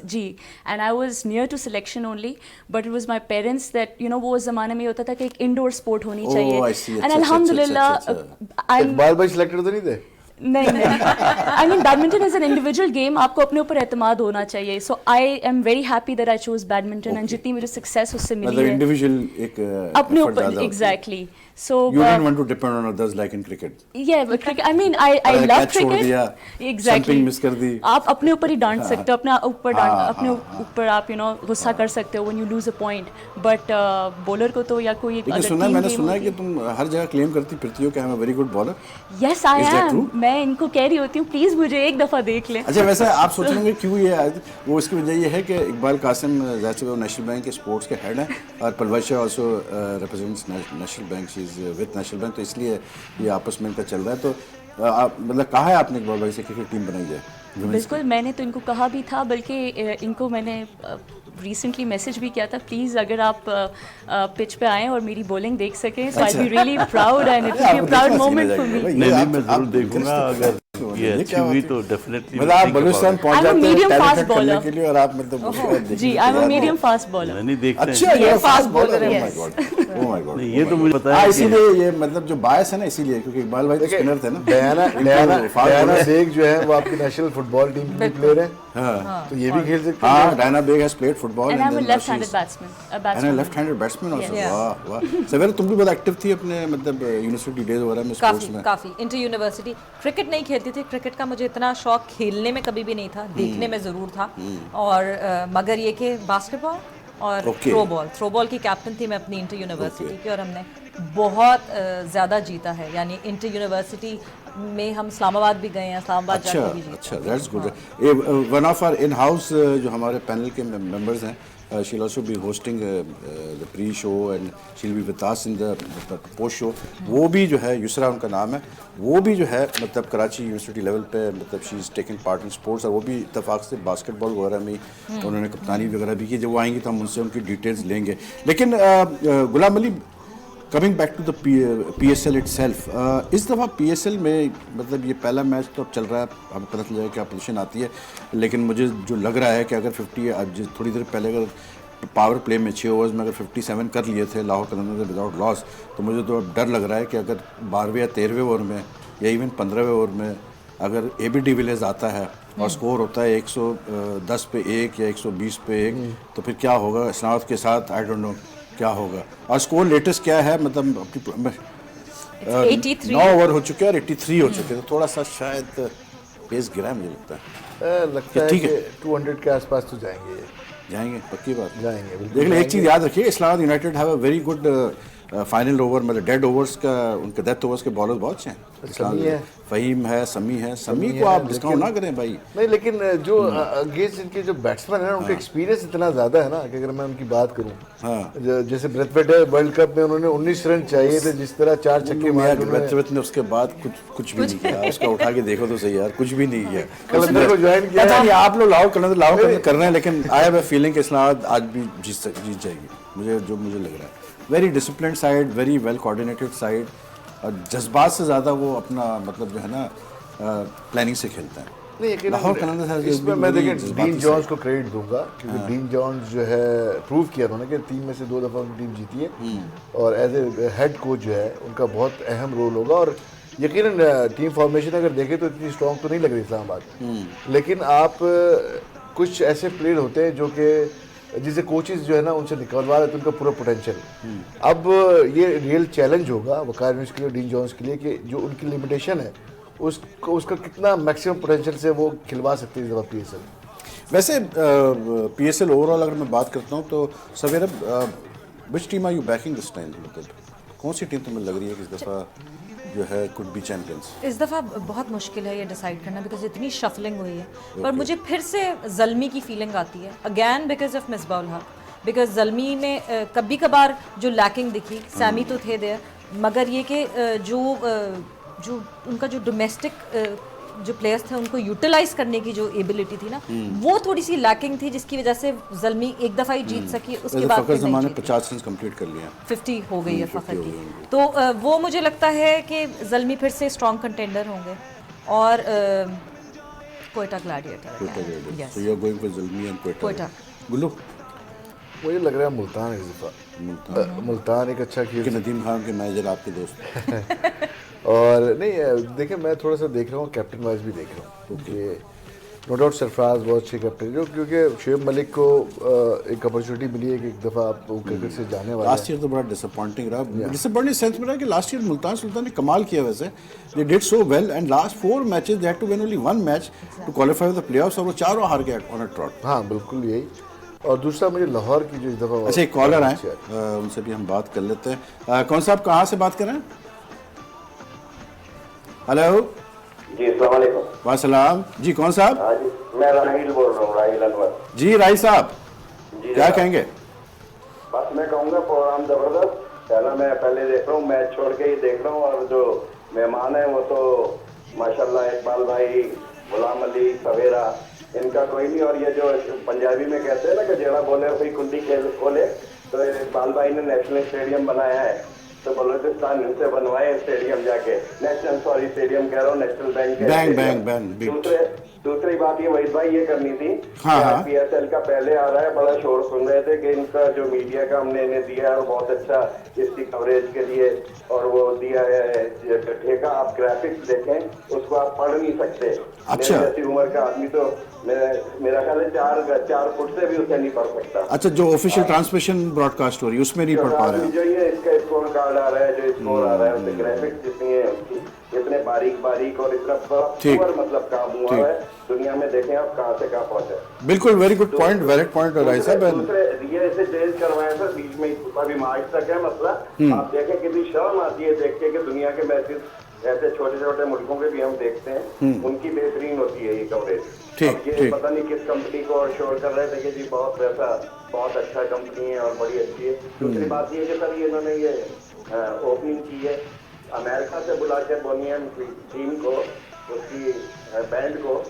Speaker 3: جی, and I was near to selection only, but it was my parents that you know وہ اس زمانے میں ہوتا تھا کہ ایک انڈور اسپورٹ ہونی چاہیے. اینڈ الحمدللہ
Speaker 4: اقبال بھائی سلیکٹڈ تو نہیں تھے؟
Speaker 3: نہیں, I mean badminton is an individual game, آپ کو اپنے اوپر اعتماد ہونا چاہیے. So I am very happy that I chose badminton, and جتنی مجھے سکسیس اس سے ملی ہے
Speaker 1: انڈیویجول ایک
Speaker 3: اپنے اوپر. Exactly. So
Speaker 1: you didn't want to depend on others like in cricket.
Speaker 3: Yeah, but cricket, I mean I love cricket. Exactly.
Speaker 1: miss kar di.
Speaker 3: آپ اپنے اوپر ہی ڈانٹ سکتے ہو, اپنے اوپر آپ یو نو غصہ کر سکتے ہو when you lose a point. But bowler کو تو یا کوئی
Speaker 1: میں نے سنا ہے کہ تم ہر جگہ کلیم کرتی پھرتی ہو کہ I'm a very good bowler.
Speaker 3: Yes I am. میں ان کو کہہ رہی ہوتی ہوں پلیز مجھے ایک دفعہ دیکھ لیں.
Speaker 1: اچھا ویسے آپ سوچ رہے ہوں گے کیوں یہ, وہ اس کی وجہ یہ ہے کہ اقبال قاسم ظاہر سے وہ نیشنل بینک کے اسپورٹس کے ہیڈ ہیں, اور Palosh also represents national bank, she is with national bank, تو اس لیے یہ آپس میں ان کا چل رہا ہے. تو مطلب کہا ہے آپ نے اقبال بھائی سے کہ کرکٹ ٹیم بنائی جائے؟
Speaker 3: بالکل, میں نے تو ان کو کہا بھی تھا, بلکہ ان کو میں نے ریسنٹلی میسج بھی کیا تھا, پلیز اگر آپ پچ پہ آئیں اور میری بولنگ دیکھ سکیں, so I be really proud and it will be a proud moment for me.
Speaker 5: نہیں میں ضرور دیکھوں گا, اگر یہ اچھی ہوئی تو ڈیفینیٹلی.
Speaker 1: مطلب آپ بلوچستان پہنچ جاتے ہیں ٹیلنٹ کرنے کے لیے اور آپ مطلب
Speaker 3: جی I am a medium fast bowler.
Speaker 5: نہیں دیکھتے
Speaker 1: اچھا
Speaker 5: ہیں.
Speaker 1: یہ فاسٹ بالر ہے. او مائی گاڈ,
Speaker 5: یہ تو مجھے پتا ہے
Speaker 1: اسی لیے یہ مطلب جو باعث ہے نا, اسی لیے کیونکہ اقبال بھائی تو اسپنر تھے نا.
Speaker 4: ڈیانا بیگ جو ہے وہ آپ کی نیشنل فٹ بال ٹیم کی پلیئر ہے, تو یہ بھی کھیل سکتے ہیں.
Speaker 1: ہاں, Diana Baig has played football
Speaker 3: and I am a left handed batsman.
Speaker 1: Left handed batsman also. واہ واہ. سویرا تم بھی بہت ایکٹیو تھی اپنے مطلب یونیورسٹی ڈیز وغیرہ میں, اسپورٹس میں.
Speaker 2: کافی انٹر یونیورسٹی. کرکٹ نہیں کھیلتی تھی, کرکٹ کا مجھے اتنا شوق کھیلنے میں کبھی بھی نہیں تھا, دیکھنے میں ضرور تھا. اور مگر یہ کہ باسکٹ بال اور تھرو بال کی کیپٹن تھی میں اپنی انٹر یونیورسٹی کی, اور ہم نے بہت زیادہ جیتا ہے. یعنی انٹر یونیورسٹی میں ہم اسلام آباد بھی گئے ہیں, اسلام آباد جا کے بھی جیتے.
Speaker 1: اچھا, that's good. One of our in house جو ہمارے پینل کے ممبرز ہیں, she'll also be hosting the pre-show and she'll be with us in the post-show. وہ بھی جو ہے, یسرا ان کا نام ہے, وہ بھی جو ہے مطلب کراچی یونیورسٹی لیول پہ مطلب she is taking part in sports, اور وہ بھی اتفاق سے باسکٹ بال وغیرہ میں انہوں نے کپتانی وغیرہ بھی کی. جب وہ آئیں گی تو ہم ان سے ان کی ڈیٹیلز لیں گے. لیکن Ghulam Ali, coming back to the P S L itself, اس دفعہ پی ایس ایل میں مطلب یہ پہلا میچ تو اب چل رہا ہے, ہمیں پتہ چل جائے کیا پوزیشن آتی ہے, لیکن مجھے جو لگ رہا ہے کہ اگر 50 تھوڑی دیر پہلے اگر پاور پلے میں 6 اوورز میں اگر 57 کر لیے تھے لاہور قلندرز نے وداؤٹ لاس, تو مجھے تو اب ڈر لگ رہا ہے کہ اگر 12ویں یا 13ویں اوور میں یا ایون 15ویں اوور میں اگر اے بی ڈی ویلیئرز آتا ہے اور اسکور ہوتا ہے 110 پہ 1 یا 120 پہ 1, تو پھر کیا ہوگا اسلام آباد کے ساتھ, آئی ڈونٹ نو کیا ہوگا. اور اسکور لیٹسٹ کیا ہے, مطلب 9 اوور ہو چکے ہیں اور 83 ہو چکے ہیں, تو تھوڑا سا شاید پیس گرا ہے مجھے لگتا ہے.
Speaker 4: لگتا ہے کہ 200 کے آس پاس تو
Speaker 1: جائیں گے, پکی بات.
Speaker 4: جائیں گے.
Speaker 1: لیکن ایک چیز یاد رکھیے, اسلام آباد United have a very good final over, مطلب ڈیڈ اوورس کا, ان کے ڈیتھ اوورس کے بالرز بہت اچھے ہیں. فہیم ہے, سمی ہے, سمی کو آپ ڈسکاؤنٹ نہ کریں بھائی.
Speaker 4: نہیں, لیکن جو اگینسٹ ان کے جو بیٹسمین ہیں ان کا ایکسپیرینس اتنا زیادہ ہے نا کہ اگر میں ان کی بات کروں, جیسے بریتھ ورلڈ کپ میں انہوں نے 19 رن چاہیے تھے, جس طرح 4 چھکے مارے.
Speaker 1: بریتھ نے اس کے بعد کچھ بھی نہیں کیا, اس کا اٹھا کے دیکھو تو صحیح یار, کچھ بھی نہیں کیا.
Speaker 4: کلندر کو جوائن کیا.
Speaker 1: اچھا, آپ لوگ لاہور قلندر کر رہے ہیں, لیکن آئی ہیو اے فیلنگ کہ اسلام آباد آج بھی جیت جائے گی, مجھے لگ رہا ہے. Very disciplined side, very well coordinated side, اور جذبات سے زیادہ وہ اپنا مطلب جو ہے نا پلاننگ سے کھیلتا ہے.
Speaker 4: اس میں میں دیکھیں ڈین جونز کو کریڈٹ دوں گا, کیونکہ ڈین جونز جو ہے پروو کیا انہوں نے کہ 3 میں سے 2 دفعہ ان کی ٹیم جیتی ہے, اور ایز اے ہیڈ کوچ جو ہے ان کا بہت اہم رول ہوگا. اور یقیناً ٹیم فارمیشن اگر دیکھیں تو اتنی اسٹرانگ تو نہیں لگ رہی اسلام آباد, لیکن آپ کچھ ایسے پلیئر ہوتے ہیں جو کہ جسے کوچز جو ہے نا ان سے نکلوا رہے تھے ان کا پورا پوٹینشیل. اب یہ ریئل چیلنج ہوگا وقار یونس کے لیے, ڈین جونز کے لیے, کہ جو ان کی لمیٹیشن ہے اس کا کتنا میکسیمم پوٹینشیل سے وہ کھلوا سکتے ہیں اس دفعہ پی ایس ایل.
Speaker 1: ویسے P S L over all اگر میں بات کرتا ہوں تو Sawera, which team are you backing this time, مطلب کون سی ٹیم تمہیں لگ رہی ہے کہ اس دفعہ جو ہے could be champions؟
Speaker 2: اس دفعہ بہت مشکل ہے یہ ڈیسائیڈ کرنا, بیکاز اتنی شفلنگ ہوئی ہے. پر مجھے پھر سے زلمی کی فیلنگ آتی ہے, again because of Misbah ul Haq, because Zalmi میں کبھی کبھار جو لیکنگ دکھی, سیمی تو تھے دیر, مگر یہ کہ جو ان کا جو ڈومیسٹک جو پلیئرس تھے ان کو یوٹیلائز کرنے کی جو ایبلٹی تھی نا, وہ تھوڑی سی لیکنگ تھی, جس کی وجہ سے زلمی ایک دفعہ ہی جیت سکی, اس کے بعد
Speaker 1: فخر زمان نے 50 رنز کمپلیٹ کر لیا,
Speaker 2: 50 ہو گئی ہے فخر کی. تو وہ مجھے لگتا ہے کہ زلمی پھر سے اسٹرانگ کنٹینڈر ہوں گے, اور Quetta gladiator.
Speaker 1: So you are going for Zalmi and Quetta. گلو
Speaker 4: مجھے لگ رہا ہے ملتان ہے اس دفعہ. ملتان ایک اچھا کھیل,
Speaker 1: ندیم خان کے مینیجر آپ کے دوست.
Speaker 4: اور نہیں دیکھیں میں تھوڑا سا دیکھ رہا ہوں, کیپٹن وائز بھی دیکھ رہا ہوں, کیونکہ نو ڈاؤٹ سرفراز بہت اچھے کیپٹن, کیونکہ شعیب ملک کو ایک اپرچونیٹی ملی ہے کہ ایک دفعہ آپ کرکٹ سے جانے والے.
Speaker 1: لاسٹ ایئر تو بڑا ڈسپوائنٹنگ رہا, ڈسپوائنٹنگ سینس میں رہا کہ لاسٹ ایئر ملتان سلطان نے کمال کیا, ویسے they did so well, and last 4 matches they had to win only 1 match to qualify for the play offs, اور وہ چاروں ہار گئے آن اے ٹراٹ.
Speaker 4: ہاں بالکل یہی. اور دوسرا مجھے لاہور کی جو اس دفعہ,
Speaker 1: اچھا ایک کالر ہیں, ان سے بھی ہم بات کر لیتے ہیں. کون صاحب کہاں سے بات کر رہے ہیں؟ ہلو
Speaker 7: جی السلام علیکم.
Speaker 1: وعلیکم السلام. جی کون صاحب؟
Speaker 7: ہاں جی میں راہیل بول رہا ہوں, راہیل انور.
Speaker 1: جی راہیل صاحب کیا کہیں گے؟
Speaker 7: بس میں کہوں گا پروگرام زبردست. میں پہلے دیکھ رہا ہوں, میچ چھوڑ کے ہی دیکھ رہا ہوں, اور جو مہمان ہیں وہ تو ماشاء اللہ اقبال بھائی غلام علی سویرا, ان کا کوئی نہیں. اور یہ جو پنجابی میں کہتے ہیں نا کہ جیڑا بولے کوئی کنڈی کھولے, تو اقبال بھائی نے نیشنل اسٹیڈیم بنایا ہے, تو بلوچستان ان سے بنوائے اسٹیڈیم جا کے, نیشنل اسٹیڈیم کہہ رہا ہوں, نیشنل بینک. دوسری بات یہ وحید بھائی یہ کرنی تھی, پی ایس ایل کا پہلے آ رہا ہے, بڑا شور سن رہے تھے کہ ان کا جو میڈیا کا ہم نے انہیں دیا ہے وہ بہت اچھا اس کی کوریج کے لیے, اور وہ دیا ہے ٹھیکہ. آپ گرافکس دیکھیں, اس کو آپ پڑھ نہیں سکتے. میری جیسی عمر کا آدمی تو میرا خیال ہے 4 فٹ سے بھی اسے نہیں پڑھ سکتا.
Speaker 1: اچھا, جو آفیشیل ٹرانسمیشن براڈ کاسٹ ہو رہی ہے اس میں نہیں پڑھ پا رہے ہیں.
Speaker 7: جو یہ اس کا اسکور کارڈ آ رہا ہے, جو اسکور آ رہا ہے, اس سے گرافکس جتنی ہے اس کی, اتنے باریک اور اتنا پور مطلب کام ہوا ہے. دنیا میں دیکھیں آپ کہاں سے کہاں پہنچے.
Speaker 1: بالکل, very good point, valid point رائی صاحب.
Speaker 7: یہ ایسے چینج کروائے سر بیچ میں, ابھی مارچ تک ہے مسئلہ. آپ دیکھیں کتنی شرم آتی ہے دیکھ کے کہ دنیا کے میچز ایسے چھوٹے چھوٹے ملکوں کے بھی ہم دیکھتے ہیں, ان کی بہترین ہوتی ہے یہ کوریج. یہ پتہ نہیں کس کمپنی کو اور شور کر رہے تھے کہ جی بہت پیسہ, بہت اچھا کمپنی ہے اور بڑی اچھی ہے. دوسری بات یہ کہ سر انہوں نے یہ اوپننگ کی ہے امریکہ سے بلا کے بونیم ٹیم کو, اس کی بینڈ کو,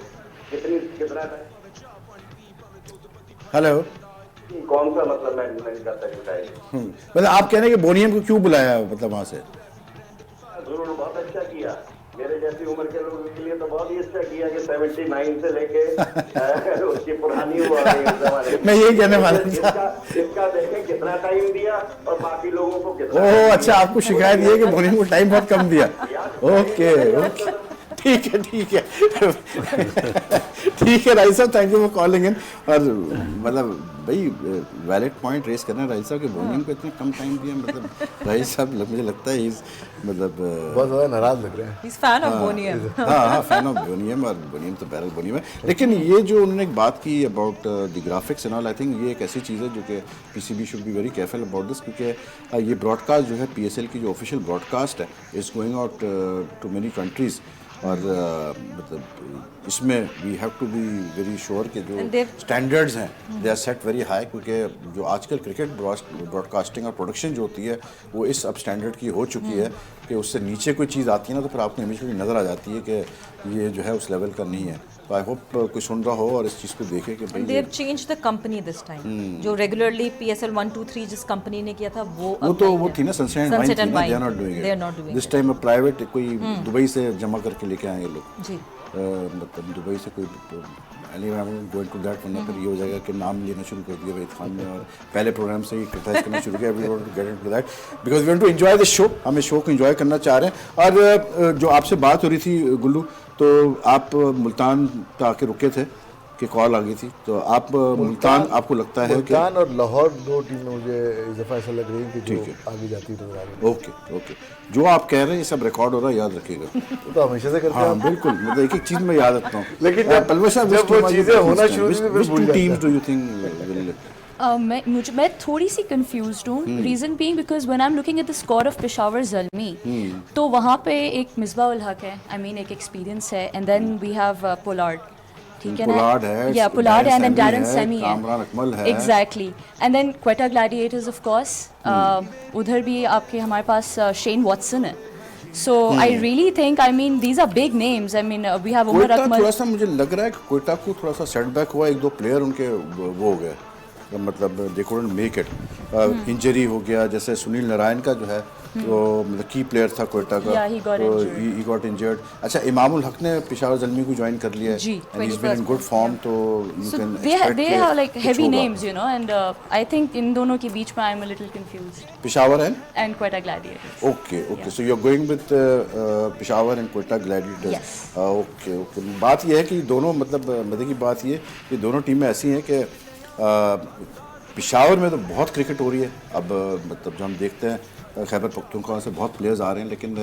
Speaker 7: کتنا
Speaker 1: ہیلو,
Speaker 7: کون سا مطلب مینجمنٹ کا طریقہ ہے.
Speaker 1: مطلب آپ کہہ رہے ہیں کہ بونیم کو کیوں بلایا, مطلب وہاں سے
Speaker 7: ضرور بہت اچھا کیا. میرے جیسی عمر کے لوگوں کے لیے تو بہت ہی اچھا کیا کہ 79 سے لے کے اس کی پرانی ہوا ہے.
Speaker 1: میں یہی کہنے والا تھا.
Speaker 7: اس کا دیکھیں کتنا ٹائم دیا اور باقی لوگوں کو کتنا.
Speaker 1: اچھا, آپ کو شکایت یہ ہے کہ بونیم کو ٹائم بہت کم دیا. اوکے, ٹھیک ہے ٹھیک ہے رائی صاحب, thank you for calling in. اور مطلب بھائی ویلڈ پوائنٹ ریز کرنا ہے رائی صاحب کہ بونیم کو اتنا کم ٹائم دیا. مطلب رائی صاحب مجھے لگتا ہے مطلب
Speaker 4: بہت زیادہ ناراض لگ رہے ہیں.
Speaker 2: He's fan of Boniem.
Speaker 1: ہاں, فین آف بونیم, اور بونیم تو بہرحال بونیم ہے. لیکن یہ جو انہوں نے ایک بات کی about the graphics and all, I think یہ ایک ایسی چیز ہے جو کہ P C B should be very careful about this, کیونکہ یہ براڈ کاسٹ جو ہے پی ایس ایل کی جو آفیشیل براڈ کاسٹ ہے is going out to many countries. اور مطلب اس میں we have to be very sure کہ جو اسٹینڈرڈز ہیں they are set very high, کیونکہ جو آج کل کرکٹ براڈ کاسٹنگ اور پروڈکشن جو ہوتی ہے وہ اس اب اسٹینڈرڈ کی ہو چکی ہے کہ اس سے نیچے کوئی چیز آتی ہے نا تو پھر آپ کو امیجیٹلی نظر آ جاتی ہے کہ یہ جو ہے اس لیول کا نہیں ہے. تو آئی ہوپ کوئی سن رہا ہو اور اس چیز کو دیکھے کہ
Speaker 2: they have change the company this time. جو ریگولرلی پی ایس ایل 1 2 3 جس کمپنی نے کیا تھا وہ
Speaker 1: تھی نا sunset and wine, they are not doing this time. Private کوئی دبئی سے جمع کر کے لے کے آئیں گے لوگ.
Speaker 2: جی,
Speaker 1: مطلب دبئی سے کوئی گوئنگ ٹو دیٹ, ورنہ پھر یہ ہو جائے گا کہ نام لینا شروع کر دیا وحید خان نے, اور پہلے پروگرام سے ہی کرٹائز کرنا شروع کیا. We want to get into that because we want to enjoy this show. ہم اس شو کو انجوائے کرنا چاہ رہے ہیں. اور جو آپ سے بات ہو رہی تھی گلو, تو آپ ملتان پہ آ کے رکے تھے کہ کال آ گئی تھی, تو آپ ملتان, آپ کو لگتا ہے کہ
Speaker 4: ملتان اور لاہور دو ٹیمیں مجھے اس دفعہ ایسا لگ رہی ہے کہ جو آگے جاتی نظر آ رہی ہے.
Speaker 1: اوکے, جو آپ کہہ رہے ہیں یہ سب ریکارڈ ہو رہا ہے, یاد رکھیے گا.
Speaker 4: وہ تو ہمیشہ سے کرتے ہیں.
Speaker 1: ہاں بالکل, مطلب ایک چیز میں یاد رکھتا ہوں.
Speaker 4: لیکن جب وہ چیزیں ہونا شروع
Speaker 3: میں تھوڑی سی کنفیوزڈ ہوں. Reason being because when I am looking at the score of Peshawar Zalmi, تو وہاں پہ ایک مصباح الحق ہے, آئی مین ایک ایکسپیرینس ہے, and then we have Pollard. ٹھیک ہے نا, یا Pollard and then Darren Sammy ہے, exactly, and then Quetta gladiators of course. ادھر بھی آپ کے ہمارے پاس شین واٹسن ہے. So I really think, I mean, these are big names. I mean, we have Umar Akmal.
Speaker 1: تھوڑا سا مجھے لگ رہا ہے کہ کوئٹہ کو تھوڑا سا سیٹ بیک ہوا, 1-2 پلیئر ان کے وہ ہو گئے, مطلب they couldn't make it. Injury ہو گیا, جیسے سنیل نارائن کا جو ہے وہ مطلب کی پلیئر تھا کوئٹہ کا, ہی گاٹ انجرڈ. اچھا, امام الحق نے پشاور زلمی کو جوائن کر لیا ہے, and he has been in good form, تو you can expect
Speaker 3: they have like heavy names, you know, and I think ان دونوں کے بیچ میں I am a little confused.
Speaker 1: Peshawar
Speaker 3: and Quetta Gladiators.
Speaker 1: Okay, so you are going with Peshawar and Quetta Gladiators.
Speaker 3: Yes.
Speaker 1: Okay. بات یہ ہے کہ دونوں, مطلب مزے کی بات یہ دونوں ٹیمیں ایسی ہیں کہ پشاور میں تو بہت کرکٹ ہو رہی ہے اب, مطلب جو ہم دیکھتے ہیں خیبر پختونخوا سے بہت پلیئرز آ رہے ہیں, لیکن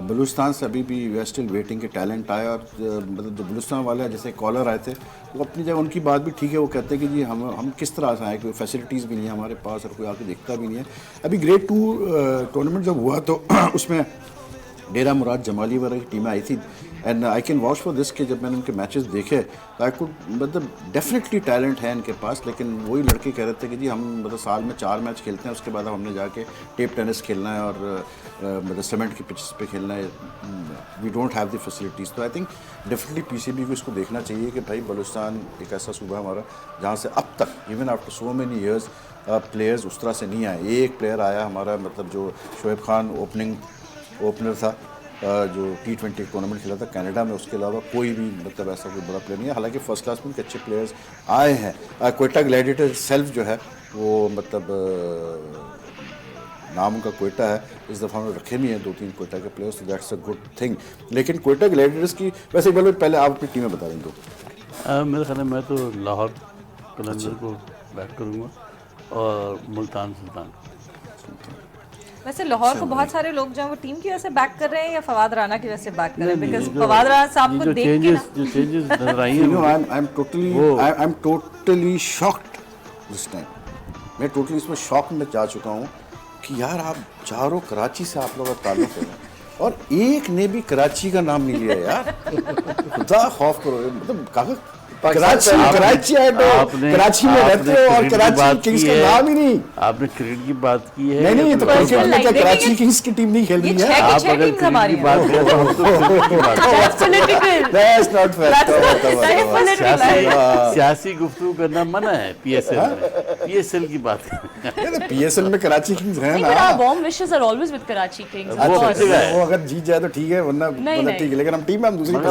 Speaker 1: بلوچستان سے ابھی بھی وی آر اسٹل ویٹنگ کہ ٹیلنٹ آئے. اور مطلب جو بلوچستان والے ہیں, جیسے کالر آئے تھے, وہ اپنی جگہ ان کی بات بھی ٹھیک ہے, وہ کہتے ہیں کہ جی ہم کس طرح سے آئیں, کوئی فیسلٹیز بھی نہیں ہے ہمارے پاس اور کوئی آ کے دیکھتا بھی نہیں ہے. ابھی گریڈ 2 ٹورنامنٹ جب ہوا تو اس میں ڈیرہ مراد جمالی وغیرہ کی ٹیمیں آئی تھی, and I can watch for this کہ جب میں نے ان کے میچز دیکھے آئی کوڈ مطلب ڈیفینیٹلی ٹیلنٹ ہے ان کے پاس, لیکن وہی لڑکے کہہ رہے تھے کہ جی ہم مطلب سال میں 4 میچ کھیلتے ہیں, اس کے بعد ہم نے جا کے ٹیپ ٹینس کھیلنا ہے اور مطلب سیمنٹ کی پچز پہ کھیلنا ہے, we don't have the facilities. تو I think definitely P C B کو اس کو دیکھنا چاہیے کہ بھائی بلوچستان ایک ایسا صوبہ ہے ہمارا جہاں سے اب تک even after so many years players اس طرح سے نہیں آئے. ایک پلیئر آیا ہمارا مطلب جو شعیب خان اوپنر تھا جو T20 ٹورنامنٹ کھیلا تھا کینیڈا میں, اس کے علاوہ کوئی بھی مطلب ایسا کوئی بڑا پلیئر نہیں ہے. حالانکہ فرسٹ کلاس میں اچھے پلیئرز آئے ہیں. کوئٹہ گلیڈیٹر سیلف جو ہے وہ مطلب نام ان کا کوئٹہ ہے, اس دفعہ انہوں نے رکھے بھی ہیں 2-3 کوئٹہ کے پلیئرس, تو دیٹس اے گڈ تھنگ. لیکن کوئٹہ گلیڈیٹرس کی ویسے پہلے آپ اپنی ٹیمیں بتا دیں تو.
Speaker 5: میرے خیال میں تو لاہور قلندر کو بیٹ کروں گا اور ملتان سلطان.
Speaker 2: ویسے لاہور کو بہت سارے لوگ جو ہیں وہ ٹیم کی وجہ سے بیک کر رہے ہیں یا فواد رانا کی وجہ سے بیک کر رہے ہیں, بیکاز فواد رانا صاحب کو دیکھ کے
Speaker 5: جو چینجز نظر آئی ہیں
Speaker 1: I am totally shocked this time. میں ٹوٹلی اس میں شوق میں جا چکا ہوں کہ یار آپ چاروں کراچی سے آپ لوگوں کا تعلق ہے اور ایک نے بھی کراچی کا نام نہیں لیا یار. خدا خوف کرو, مطلب کراچی میں رہتے ہو اور کراچی کنگز کا نام ہی نہیں.
Speaker 5: آپ نے کرکٹ کی بات کی ہے.
Speaker 1: نہیں تو کرکٹ میں کیا کراچی کنگز کی ٹیم نہیں کھیل رہی ہے.
Speaker 5: آپ اگر کرکٹ کی بات کریں تو ہم تو کرکٹ کی بات کریں. سیاسی گفتگو کرنا منع ہے پی ایس ایل میں. پی ایس ایل کی بات کریں.
Speaker 1: پی ایس ایل میں کراچی کنگز ہیں نا.
Speaker 3: warm wishes are always with Karachi Kings.
Speaker 1: وہ اگر جیت جائے تو ٹھیک ہے, ورنہ ٹھیک ہے, لیکن ہم ٹیم میں ہم دوسری
Speaker 5: ہم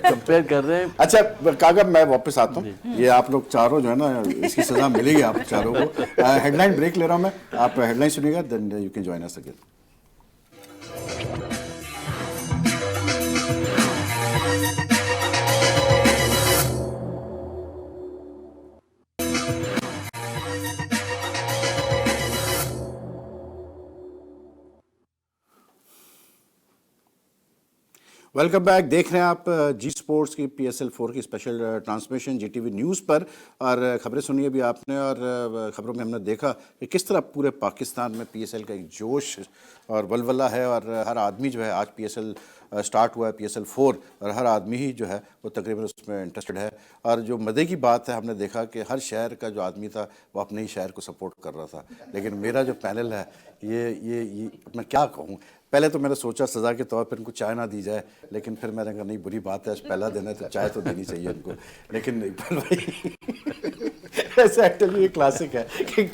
Speaker 5: کمپیئر کر رہے ہیں.
Speaker 1: اچھا کاغذ میں واپس آتا ہوں. یہ آپ لوگ چاروں جو ہے نا اس کی سزا ملے گی آپ چاروں کو. ہیڈ لائن بریک لے رہا ہوں میں, آپ ہیڈ لائن سنیے گا, then you can join us again. Welcome back. دیکھ رہے ہیں آپ جی اسپورٹس کی PSL 4 کی special transmission G T V news پر, اور خبریں سنی ابھی آپ نے, اور خبروں میں ہم نے دیکھا کہ کس طرح پورے پاکستان میں PSL کا ایک جوش اور ولولہ ہے, اور ہر آدمی جو ہے آج PSL سٹارٹ ہوا ہے PSL 4, اور ہر آدمی ہی جو ہے وہ تقریباً اس میں انٹرسٹڈ ہے. اور جو مزے کی بات ہے, ہم نے دیکھا کہ ہر شہر کا جو آدمی تھا وہ اپنے ہی شہر کو سپورٹ کر رہا تھا. لیکن میرا جو پینل ہے یہ میں کیا کہوں, پہلے تو میں نے سوچا سزا کے طور پر ان کو چائے نہ دی جائے, لیکن پھر میں نے کہا نہیں بری بات ہے, پہلا دن ہے تو چائے تو دینی چاہیے ان کو. لیکن اقبال بھائی ایسے ایکچولی یہ کلاسک ہے کہ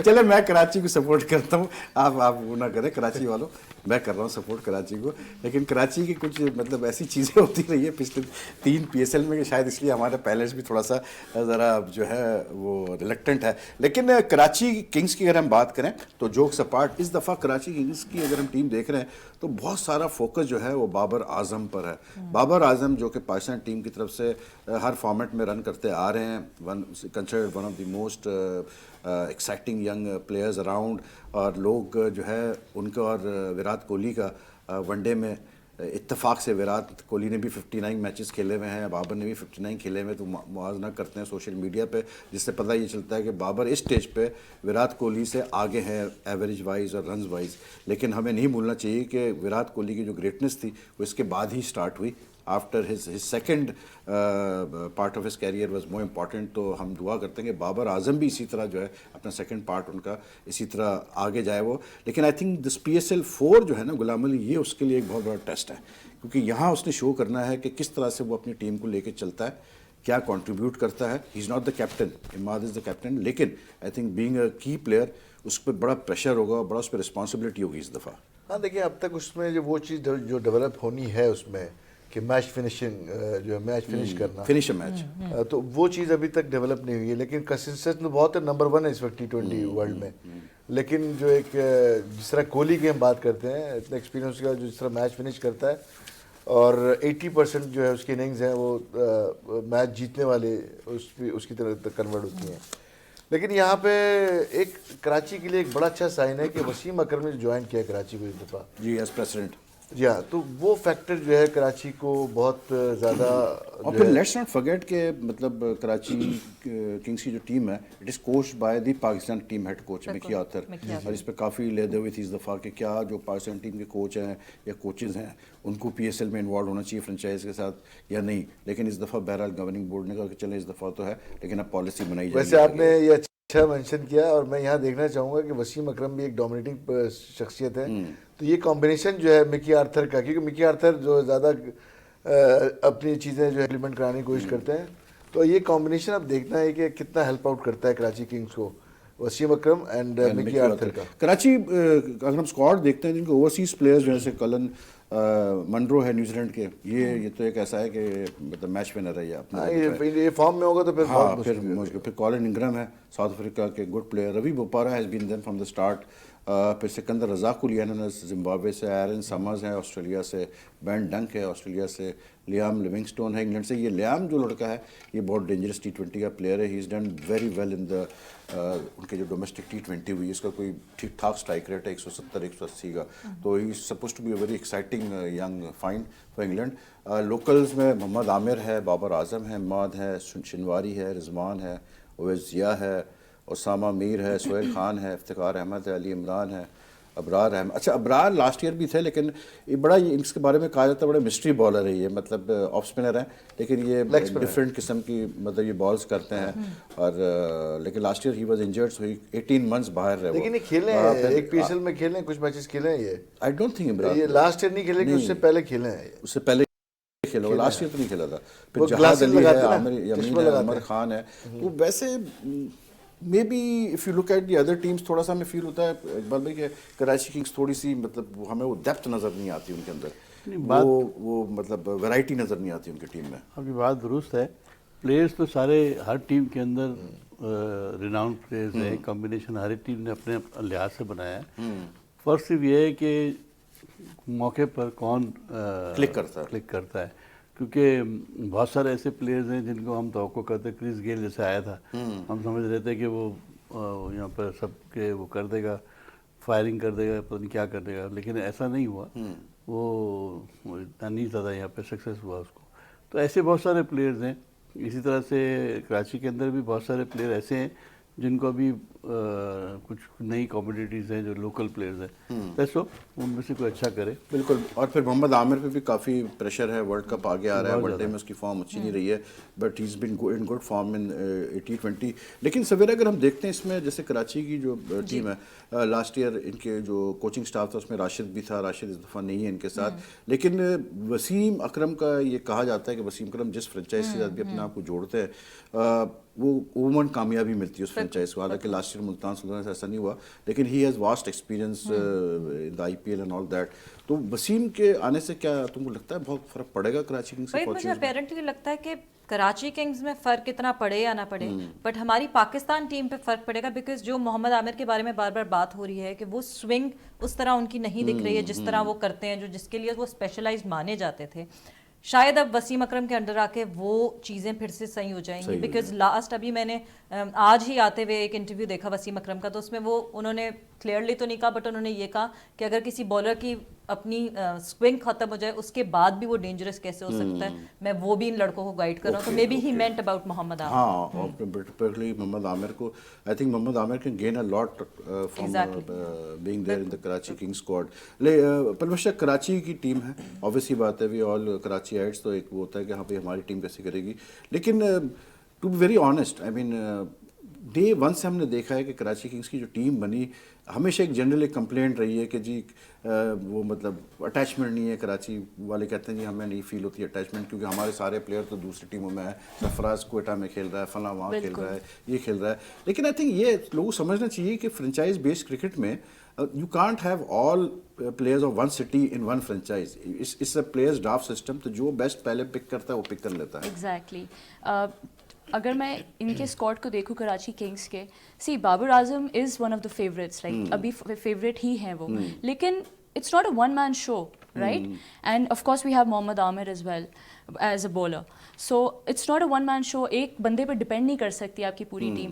Speaker 1: چلے میں کراچی کو سپورٹ کرتا ہوں, آپ وہ نہ کریں کراچی والوں, میں کر رہا ہوں سپورٹ کراچی کو. لیکن کراچی کی کچھ مطلب ایسی چیزیں ہوتی رہی ہیں پچھلے 3 PSL میں کہ شاید اس لیے ہمارے پیلنٹس بھی تھوڑا سا ذرا جو ہے وہ ریلیکٹنٹ ہے. لیکن کراچی کنگز کی اگر ہم بات کریں تو جوکس اپارٹ, اس دفعہ کراچی کنگز کی اگر ہم ٹیم دیکھ رہے ہیں تو بہت سارا فوکس جو ہے وہ بابر اعظم پر ہے. بابر اعظم جو کہ پاکستان ٹیم کی طرف سے ہر فارمیٹ میں رن کرتے آ رہے ہیں, considered one of the most exciting young players around, اور لوگ جو ہے ان کا اور وراٹ کوہلی کا ون ڈے میں اتفاق سے, وراٹ کوہلی نے بھی 59 میچز کھیلے ہوئے ہیں, بابر نے بھی 59 کھیلے ہوئے, تو موازنہ کرتے ہیں سوشل میڈیا پہ, جس سے پتہ یہ چلتا ہے کہ بابر اس سٹیج پہ وراٹ کوہلی سے آگے ہیں ایوریج وائز اور رنز وائز. لیکن ہمیں نہیں بھولنا چاہیے کہ وراٹ کوہلی کی جو گریٹنس تھی وہ اس کے بعد ہی سٹارٹ ہوئی. After his second part of his career was more important. تو ہم دعا کرتے ہیں کہ بابر اعظم بھی اسی طرح جو ہے اپنا سیکنڈ پارٹ ان کا اسی طرح آگے جائے وہ. لیکن آئی تھنک دس PSL 4 جو ہے نا غلام علی, یہ اس کے لیے ایک بہت بڑا ٹیسٹ ہے, کیونکہ یہاں اس نے شو کرنا ہے کہ کس طرح سے وہ اپنی ٹیم کو لے کے چلتا ہے, کیا کنٹریبیوٹ کرتا ہے. He is not the captain, Imad is the captain, لیکن آئی تھنک بینگ اے کی پلیئر اس پہ بڑا پریشر ہوگا, بڑا اس پہ رسپانسبلٹی ہوگی اس دفعہ.
Speaker 4: ہاں دیکھیں اب تک اس میں جو وہ چیز جو ڈیولپ ہونی ہے اس میں کہ میچ فنشنگ جو ہے میچ فنش کرنا,
Speaker 1: فنش اے میچ,
Speaker 4: تو وہ چیز ابھی تک ڈیولپ نہیں ہوئی ہے. لیکن کنسسٹنٹ تو بہت ہے, نمبر 1 ہے اس وقت T20 ورلڈ میں. لیکن جو ایک جس طرح کوہلی کی ہم بات کرتے ہیں, اتنا ایکسپیرینس کا, جو جس طرح میچ فنش کرتا ہے, اور 80% جو ہے اس کی اننگز ہیں وہ میچ جیتنے والے اس کی طرح کنورٹ ہوتی ہیں. لیکن یہاں پہ ایک کراچی کے لیے ایک بڑا اچھا سائن ہے کہ وسیم اکرم نے جوائن کیا کراچی کو اس دفعہ,
Speaker 1: جی ایز پریسیڈنٹ.
Speaker 4: تو وہ فیکٹر جو ہے کراچی کو بہت زیادہ
Speaker 1: اور پھر لیٹس ناٹ فرگیٹ کہ مطلب کراچی کنگز کی جو ٹیم ہے it is coached by the Pakistan team head coach Mickey Arthur, اور اس پہ کافی لیدے ہوئی تھی اس دفعہ کہ کیا جو پاکستان ٹیم کے کوچ ہیں یا کوچز ہیں ان کو پی ایس ایل میں انوالو ہونا چاہیے فرنچائز کے ساتھ یا نہیں. لیکن اس دفعہ بہرحال گورننگ بورڈ نے کہا کہ چلیں اس دفعہ تو ہے لیکن اب پالیسی بنائی جائے گی.
Speaker 4: ویسے آپ نے یہ اچھا مینشن کیا, اور میں یہاں دیکھنا چاہوں گا کہ وسیم اکرم بھی ایک ڈومینیٹنگ شخصیت ہے, تو یہ کمبینیشن جو ہے مکی آرتھر کا, کیونکہ مکی آرتھر جو زیادہ اپنی چیزیں جو امپلیمنٹ کرانے کی کوشش کرتے ہیں, تو یہ کمبینیشن اب دیکھنا ہے کہ کتنا ہیلپ آؤٹ کرتا ہے کراچی کنگز کو وسیم اکرم اینڈ مکی آرتھر کا.
Speaker 1: کراچی اگر ہم اسکواڈ دیکھتے ہیں جن کے اوورسیز پلیئرز جیسے کلن منرو ہے نیوزی لینڈ کے, یہ تو ایک ایسا ہے کہ مطلب میچ ونر ہے
Speaker 4: یہ فارم میں ہوگا تو
Speaker 1: پھر کالن انگرم ہے ساؤتھ افریقہ کے good player, Ravi Bopara has been then from the start, پھر سکندر رزاق کو لیا انہوں نے زمبابوے سے, ایرن سمرز ہیں آسٹریلیا سے, بین ڈنک ہے آسٹریلیا سے, لیام لیونگسٹون ہے انگلینڈ سے. یہ لیام جو لڑکا ہے یہ بہت ڈینجرس T20 کا پلیئر ہے, he has done very well in the ان کے جو ڈومیسٹک T20 ہوئی اس کا کوئی ٹھیک ٹھاک اسٹرائک ریٹ ہے 170-180 کا, تو he supposed to be a very exciting young find for England. Locals میں محمد عامر ہے, بابر اعظم ہے, ماد ہے, شنواری ہے, رضوان ہے, اویس ضیاء ہے, اسامہ میر ہے, سہیل خان ہے, افتخار احمد ہے, علی عمران ہے, ابرار احمد. اچھا ابرار لاسٹ ایئر بھی تھے لیکن یہ بڑا اس کے بارے میں کہا جاتا ہے بڑا مسٹری بالر ہے یہ, مطلب آف اسپنر ہیں لیکن یہ ڈفرینٹ قسم کی مطلب یہ بالز کرتے ہیں, اور لیکن last year he was injured, so 18 months باہر رہے.
Speaker 4: لیکن یہ کھیلے ہیں ایک پی ایس ایل میں, کھیلے ہیں کچھ میچز کھیلے ہیں, یہ
Speaker 1: آئی ڈونٹ تھنک ابرار
Speaker 4: یہ لاسٹ ایئر نہیں کھیلے کہ اس سے پہلے کھیلے ہیں,
Speaker 1: اس سے پہلے کھیلا, لاسٹ ایئر تو نہیں کھیلا تھا. پھر جہاد علی ہے, عامر یمین ہے, عمر خان ہے. تو ویسے maybe if you look at the other teams تھوڑا سا ہمیں فیل ہوتا ہے اقبال بھائی کہ کراچی کنگز تھوڑی سی مطلب ہمیں وہ ڈیپتھ نظر نہیں آتی ان کے اندر, وہ مطلب ویرائٹی نظر نہیں آتی ان کی ٹیم میں.
Speaker 5: آپ کی بات درست ہے, پلیئرز تو سارے ہر ٹیم کے اندر ریناؤنڈ پلیئرز ہیں, کمبینیشن ہر ٹیم نے اپنے لحاظ سے بنایا ہے. فرق صرف یہ ہے کہ موقع پر کون
Speaker 1: کلک کرتا ہے,
Speaker 5: کیونکہ بہت سارے ایسے پلیئرز ہیں جن کو ہم توقع کرتے, کرس گیل جیسے آیا تھا, ہم سمجھ رہے تھے کہ وہ یہاں پر سب کے وہ کر دے گا, فائرنگ کر دے گا, پتہ نہیں کیا کر دے گا, لیکن ایسا نہیں ہوا, وہ اتنا نہیں زیادہ یہاں پہ سکسیس ہوا اس کو. تو ایسے بہت سارے پلیئرز ہیں. اسی طرح سے کراچی کے اندر بھی بہت سارے پلیئر ایسے ہیں جن کو ابھی کچھ نئی کموڈیٹیز ہیں جو لوکل پلیئرز ہیں, ایسو ان میں سے کوئی اچھا کرے.
Speaker 1: بالکل. اور پھر محمد عامر پہ بھی کافی پریشر ہے, ورلڈ کپ آگے آ رہا ہے, ون ڈے میں اس کی فارم اچھی نہیں رہی ہے, but he has been in good form in T20. لیکن سویرا اگر ہم دیکھتے ہیں اس میں جیسے کراچی کی جو ٹیم ہے, لاسٹ ایئر ان کے جو کوچنگ سٹاف تھا اس میں راشد بھی تھا, راشد اس دفعہ نہیں ہے ان کے ساتھ, لیکن وسیم اکرم کا یہ کہا جاتا ہے کہ وسیم اکرم جس فرنچائز کے ساتھ بھی اپنے آپ کو جوڑتے ہیں وہ عموماً کامیابی ملتی ہے اس فرنچائز کو. حالانکہ لاسٹ ایئر ملتان سلطان سے ایسا نہیں ہوا, لیکن he has vast experience in the IPL and all that. تو وسیم کے آنے سے کیا تم کو لگتا ہے بہت فرق پڑے گا کراچی کنگز سے؟
Speaker 2: مجھے اپیرنٹلی لگتا ہے کہ کراچی کنگز میں فرق اتنا پڑے یا نہ پڑے, بٹ ہماری پاکستان ٹیم پہ فرق پڑے گا, بیکاز جو محمد عامر کے بارے میں بار بار بات ہو رہی ہے کہ وہ سوئنگ اس طرح ان کی نہیں دکھ رہی ہے جس طرح وہ کرتے ہیں, جو جس کے لیے وہ اسپیشلائزڈ مانے جاتے تھے. شاید اب وسیم اکرم کے انڈر آ کے وہ چیزیں پھر سے صحیح ہو جائیں گی, بیکاز لاسٹ ابھی میں نے آج ہی آتے ہوئے ایک انٹرویو دیکھا وسیم اکرم کا, تو اس میں وہ انہوں نے کلیئرلی تو نہیں کہا, بٹ انہوں نے یہ کہا کہ اگر کسی بولر کی اپنی سوئنگ ختم ہو جائے اس کے بعد بھی وہ ڈینجرس کیسے ہو سکتا ہے, میں وہ بھی ان لڑکوں کو گائیڈ کر رہا ہوں. تو maybe he meant about Mohammad Amir.
Speaker 1: ہاں, اور پرٹیکولرلی محمد عامر کو I think Mohammad Amir can gain a lot from being there in the Karachi king squad. Palwasha Karachi کی ٹیم ہے, آبویسلی بات ہے, وی آل کراچی ایڈس, تو ایک وہ ہوتا ہے کہ ہاں بھائی ہماری ٹیم کیسے کرے گی. لیکن to be very honest, I mean day one سے ہم نے دیکھا ہے کہ کراچی کنگز کی جو ٹیم بنی, ہمیشہ ایک جنرل ایک کمپلینٹ رہی ہے کہ جی وہ مطلب اٹیچمنٹ نہیں ہے. کراچی والے کہتے ہیں جی ہمیں نہیں فیل ہوتی اٹیچمنٹ, کیونکہ ہمارے سارے پلیئر تو دوسری ٹیموں میں ہیں, سرفراز کوئٹہ میں کھیل رہا ہے, فلاں وہاں کھیل رہا ہے, یہ کھیل رہا ہے. لیکن آئی تھنک یہ لوگوں سمجھنا چاہیے کہ فرنچائز بیسڈ کرکٹ میں you can't have all players of one city in one franchise. اس اے پلیئرز ڈرافٹ سسٹم, تو جو بیسٹ پہلے پک کرتا ہے وہ پک کر لیتا ہے.
Speaker 3: ایگزیکٹلی. اگر میں ان کے اسکواڈ کو دیکھوں کراچی کنگز کے, Babar Azam is one of the favourites, like ابھی فیوریٹ ہی ہیں وہ, لیکن it's not a one man show, right. And of course we have Mohammad Amir as well as a bowler, so it's not a one man show. ایک بندے پہ depend نہیں کر سکتی آپ کی پوری team.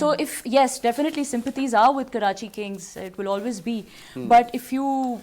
Speaker 3: So if yes, definitely sympathies are with Karachi Kings, it will always be. But if you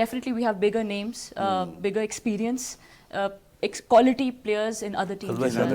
Speaker 3: definitely we have bigger names, bigger experience, quality players in other teams as well.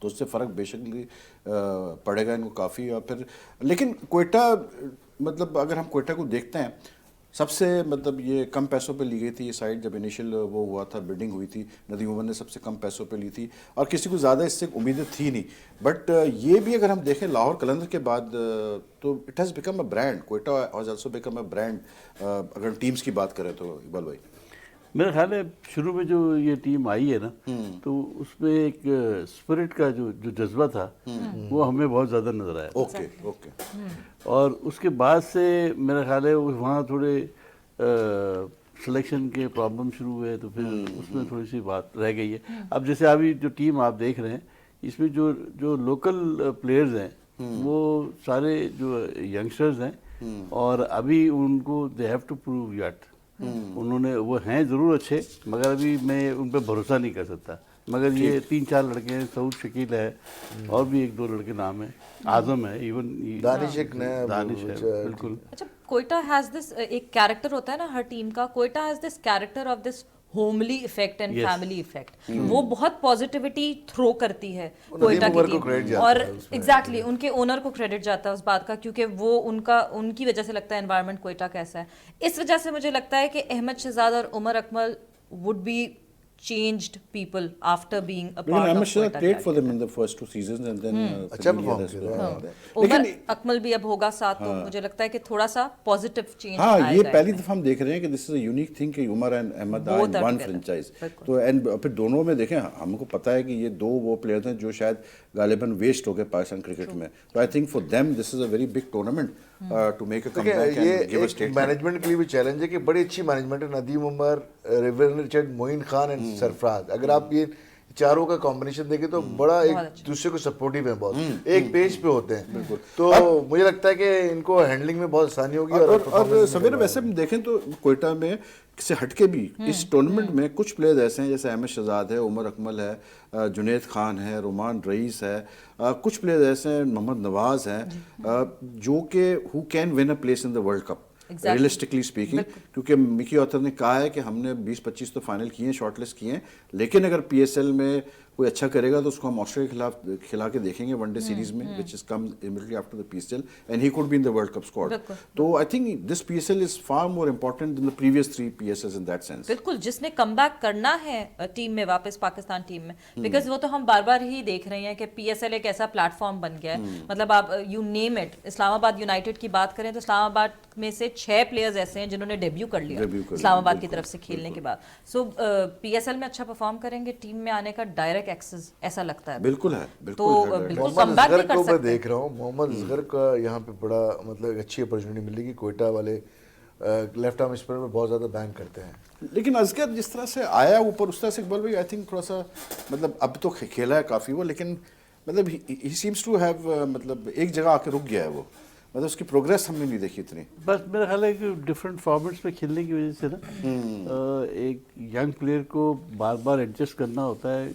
Speaker 1: تو اس سے فرق بے شک پڑے گا ان کو کافی. اور پھر لیکن کوئٹہ مطلب اگر ہم کوئٹہ کو دیکھتے ہیں سب سے مطلب یہ کم پیسوں پہ لی گئی تھی یہ سائٹ جب انیشیل وہ ہوا تھا بلڈنگ ہوئی تھی, ندیم عمر نے سب سے کم پیسوں پہ لی تھی اور کسی کو زیادہ اس سے امیدیں تھی نہیں. بٹ یہ بھی اگر ہم دیکھیں لاہور قلندر کے بعد تو it has become a brand, Quetta has also become a brand اگر ٹیمز کی بات کریں تو. اقبال بھائی
Speaker 5: میرا خیال ہے شروع میں جو یہ ٹیم آئی ہے نا تو اس میں ایک اسپرٹ کا جو جذبہ تھا وہ ہمیں بہت زیادہ نظر آیا.
Speaker 1: Okay okay.
Speaker 5: اور اس کے بعد سے میرا خیال ہے وہاں تھوڑے سلیکشن کے پرابلم شروع ہوئے تو پھر اس میں تھوڑی سی بات رہ گئی ہے. اب جیسے ابھی جو ٹیم آپ دیکھ رہے ہیں اس میں جو لوکل پلیئرز ہیں وہ سارے جو ینگسٹرز ہیں اور ابھی ان کو they have to prove it. انہوں نے وہ ہیں ضرور اچھے مگر ابھی میں ان پہ بھروسہ نہیں کر سکتا. مگر یہ 3-4 لڑکے ہیں, سعود شکیل ہے اور بھی 1-2 لڑکے نام ہیں, اعظم ہے, ایون
Speaker 4: دانش ایک نیا
Speaker 5: دانش ہے بالکل.
Speaker 2: اچھا کوئٹہ ہیز دس ایک کیریکٹر ہوتا ہے نا ہر ٹیم کا, Quetta has this character of this homely effect and family effect. وہ بہت پازیٹیوٹی تھرو کرتی ہے کوئٹہ کی ٹیم اور ایگزیکٹلی ان کے اونر کو کریڈٹ جاتا ہے اس بات کا کیونکہ وہ ان کی وجہ سے لگتا ہے انوائرمنٹ کوئٹہ کیسا ہے. اس وجہ سے مجھے لگتا ہے کہ احمد شہزاد اور Umar Akmal would be changed people after being a part of
Speaker 1: Ahmed Shahzad
Speaker 2: Quetta
Speaker 1: played for them in the first 2 seasons and then
Speaker 4: اچھا پرفارم کیا.
Speaker 2: عمر اکمل بھی اب ہوگا ساتھ تو مجھے لگتا ہے کہ تھوڑا سا پازیٹیو چینج
Speaker 1: ہاں یہ پہلی دفعہ ہم دیکھ رہے ہیں کہ دس از اے یونیک تھنگ کہ Umar and Ahmed are in one franchise. تو اینڈ پھر دونوں میں دیکھیں ہم کو پتہ ہے کہ یہ 2 وہ پلیئرز ہیں جو شاید غالباً ویسٹ ہو گئے پاکستان کرکٹ میں. تو I think for them this is a very big tournament to make a comeback and give a statement.
Speaker 4: Management کے لیے بھی چیلنج ہے کہ بڑی اچھی مینجمنٹ ہے. ندیم عمر, ریورن رچرڈ, معین خان اینڈ سرفراز. اگر آپ یہ چاروں کا کمبینیشن دیکھیں تو بڑا ایک دوسرے کو سپورٹیو ہیں, بہت ایک پیج پہ ہوتے ہیں. تو مجھے لگتا ہے کہ ان کو ہینڈلنگ میں بہت آسانی ہوگی.
Speaker 1: اور سویر ویسے ہم دیکھیں تو کوئٹہ میں سے ہٹ کے بھی اس ٹورنامنٹ میں کچھ پلیئرز ایسے ہیں جیسے احمد شہزاد ہے, عمر اکمل ہے, جنید خان ہے, رومان رئیس ہے, کچھ پلیئرز ایسے ہیں, محمد نواز ہیں جو کہ who can one a place in the world cup realistically speaking. کیونکہ مکی آتھر نے کہا ہے کہ ہم نے 20-25 تو فائنل کیے ہیں, شارٹ لسٹ کیے ہیں, لیکن اگر پی ایس ایل میں کوئی اچھا کرے گا تو اس کو ہم آسٹریلیا کے خلاف کھلا کے دیکھیں گے ون ڈے سیریز میں which is come immediately after the P S L and he could be in the world cup squad. تو I think this P S L is far more important than the previous 3 P S Ls in that sense.
Speaker 2: بالکل, جس نے come back کرنا ہے team میں واپس Pakistan team میں, because وہ تو ہم بار بار ہی دیکھ رہے ہیں کہ پی ایس ایل ایک ایسا پلیٹ فارم بن گیا ہے. مطلب آپ یو نیم اٹ, اسلام آباد یونائٹیڈ کی بات کریں تو اسلام آباد میں سے 6 پلیئرز ایسے ہیں جنہوں نے ڈیبیو کر لیا اسلام آباد کی طرف سے کھیلنے کے بعد. سو پی ایس ایل میں اچھا پرفارم کریں گے, ٹیم میں آنے کا ڈائریکٹ ایکسس ایسا لگتا ہے.
Speaker 1: بالکل ہے,
Speaker 2: تو بالکل کم
Speaker 4: محمد
Speaker 2: بیک بھی
Speaker 4: اصغر
Speaker 2: کر
Speaker 4: کو میں
Speaker 2: سکتے
Speaker 4: دیکھ رہا ہوں. محمد اصغر کا یہاں پہ بڑا مطلب ایک اچھی اپرچونیٹی مل رہی ہے کہ کوئٹہ والے لیفٹ آرم اسپنر میں بہت زیادہ بینک کرتے ہیں.
Speaker 1: لیکن اصغر جس طرح سے آیا اوپر اس طرح سے اقبال بھائی آئی تھنک تھوڑا سا مطلب اب تو کھیلا ہے کافی وہ, لیکن مطلب ہی سیمس ٹو ہیو مطلب ایک جگہ آ کے رک گیا ہے وہ, مطلب اس کی پروگریس ہم نے نہیں دیکھی اتنی.
Speaker 5: بس میرا خیال ہے کہ ڈفرینٹ فارمیٹس میں کھیلنے کی وجہ سے نا ایک ینگ پلیئر کو بار بار ایڈجسٹ کرنا ہوتا ہے.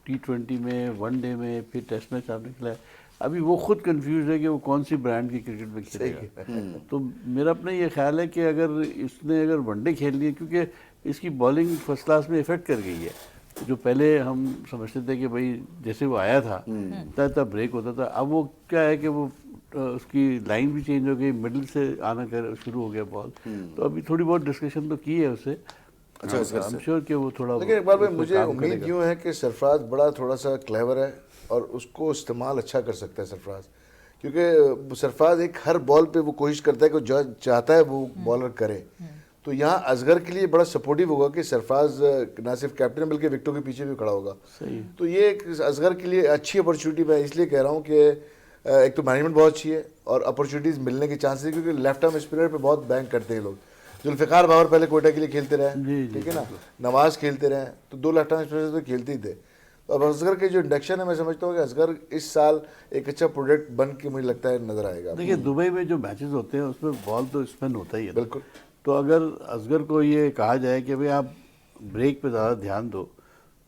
Speaker 5: T20 میں, ون ڈے میں, پھر ٹیسٹ میچ آپ نے کھیلا ہے. ابھی وہ خود کنفیوز ہے کہ وہ کون سی برانڈ کی کرکٹ میں کھیلے گا. تو میرا اپنا یہ خیال ہے کہ اگر اس نے اگر ون ڈے کھیل لی ہے, کیونکہ اس کی بالنگ فرسٹ کلاس میں افیکٹ کر گئی ہے. جو پہلے ہم سمجھتے تھے کہ بھائی جیسے وہ آیا تھا اتنا بریک ہوتا تھا, اب وہ کیا ہے کہ وہ اس کی لائن بھی چینج ہو گئی, مڈل سے آنا شروع ہو گیا بال. تو ابھی تھوڑی بہت ڈسکشن تو کی ہے اس سے. اچھا I'm sure کہ وہ تھوڑا,
Speaker 4: لیکن اقبال بھائی مجھے امید یوں ہے کہ سرفراز بڑا تھوڑا سا کلیور ہے اور اس کو استعمال اچھا کر سکتا ہے سرفراز. کیونکہ سرفراز ایک ہر بال پہ وہ کوشش کرتا ہے کہ جو چاہتا ہے وہ بالر کرے. تو یہاں اصغر کے لیے بڑا سپورٹیو ہوگا کہ سرفراز نہ صرف کیپٹن بلکہ وکٹوں کے پیچھے بھی کھڑا ہوگا. تو یہ ایک اصغر کے لیے اچھی اپرچونیٹی میں اس لیے کہہ رہا ہوں کہ ایک تو مینجمنٹ بہت اچھی ہے اور اپرچونیٹیز ملنے کے چانسز, کیونکہ لیفٹ آرم اسپنر پہ بہت بینک کرتے ہیں لوگ. ذوالفقار باور پہلے کوئٹہ کے لیے کھیلتے رہے, ٹھیک ہے نا, نواز کھیلتے رہے, تو 2 لیفٹ آرم اسپنر تو کھیلتے ہی تھے. اب اصغر کے جو انڈکشن ہے میں سمجھتا ہوں کہ اصغر اس سال ایک اچھا پروڈکٹ بن کے مجھے لگتا ہے نظر آئے گا.
Speaker 5: دیکھیے دبئی میں جو میچز ہوتے ہیں اس میں بال تو اسپن ہوتا ہی ہے.
Speaker 4: بالکل.
Speaker 5: تو اگر اصغر کو یہ کہا جائے کہ بھئی آپ بریک پہ زیادہ دھیان دو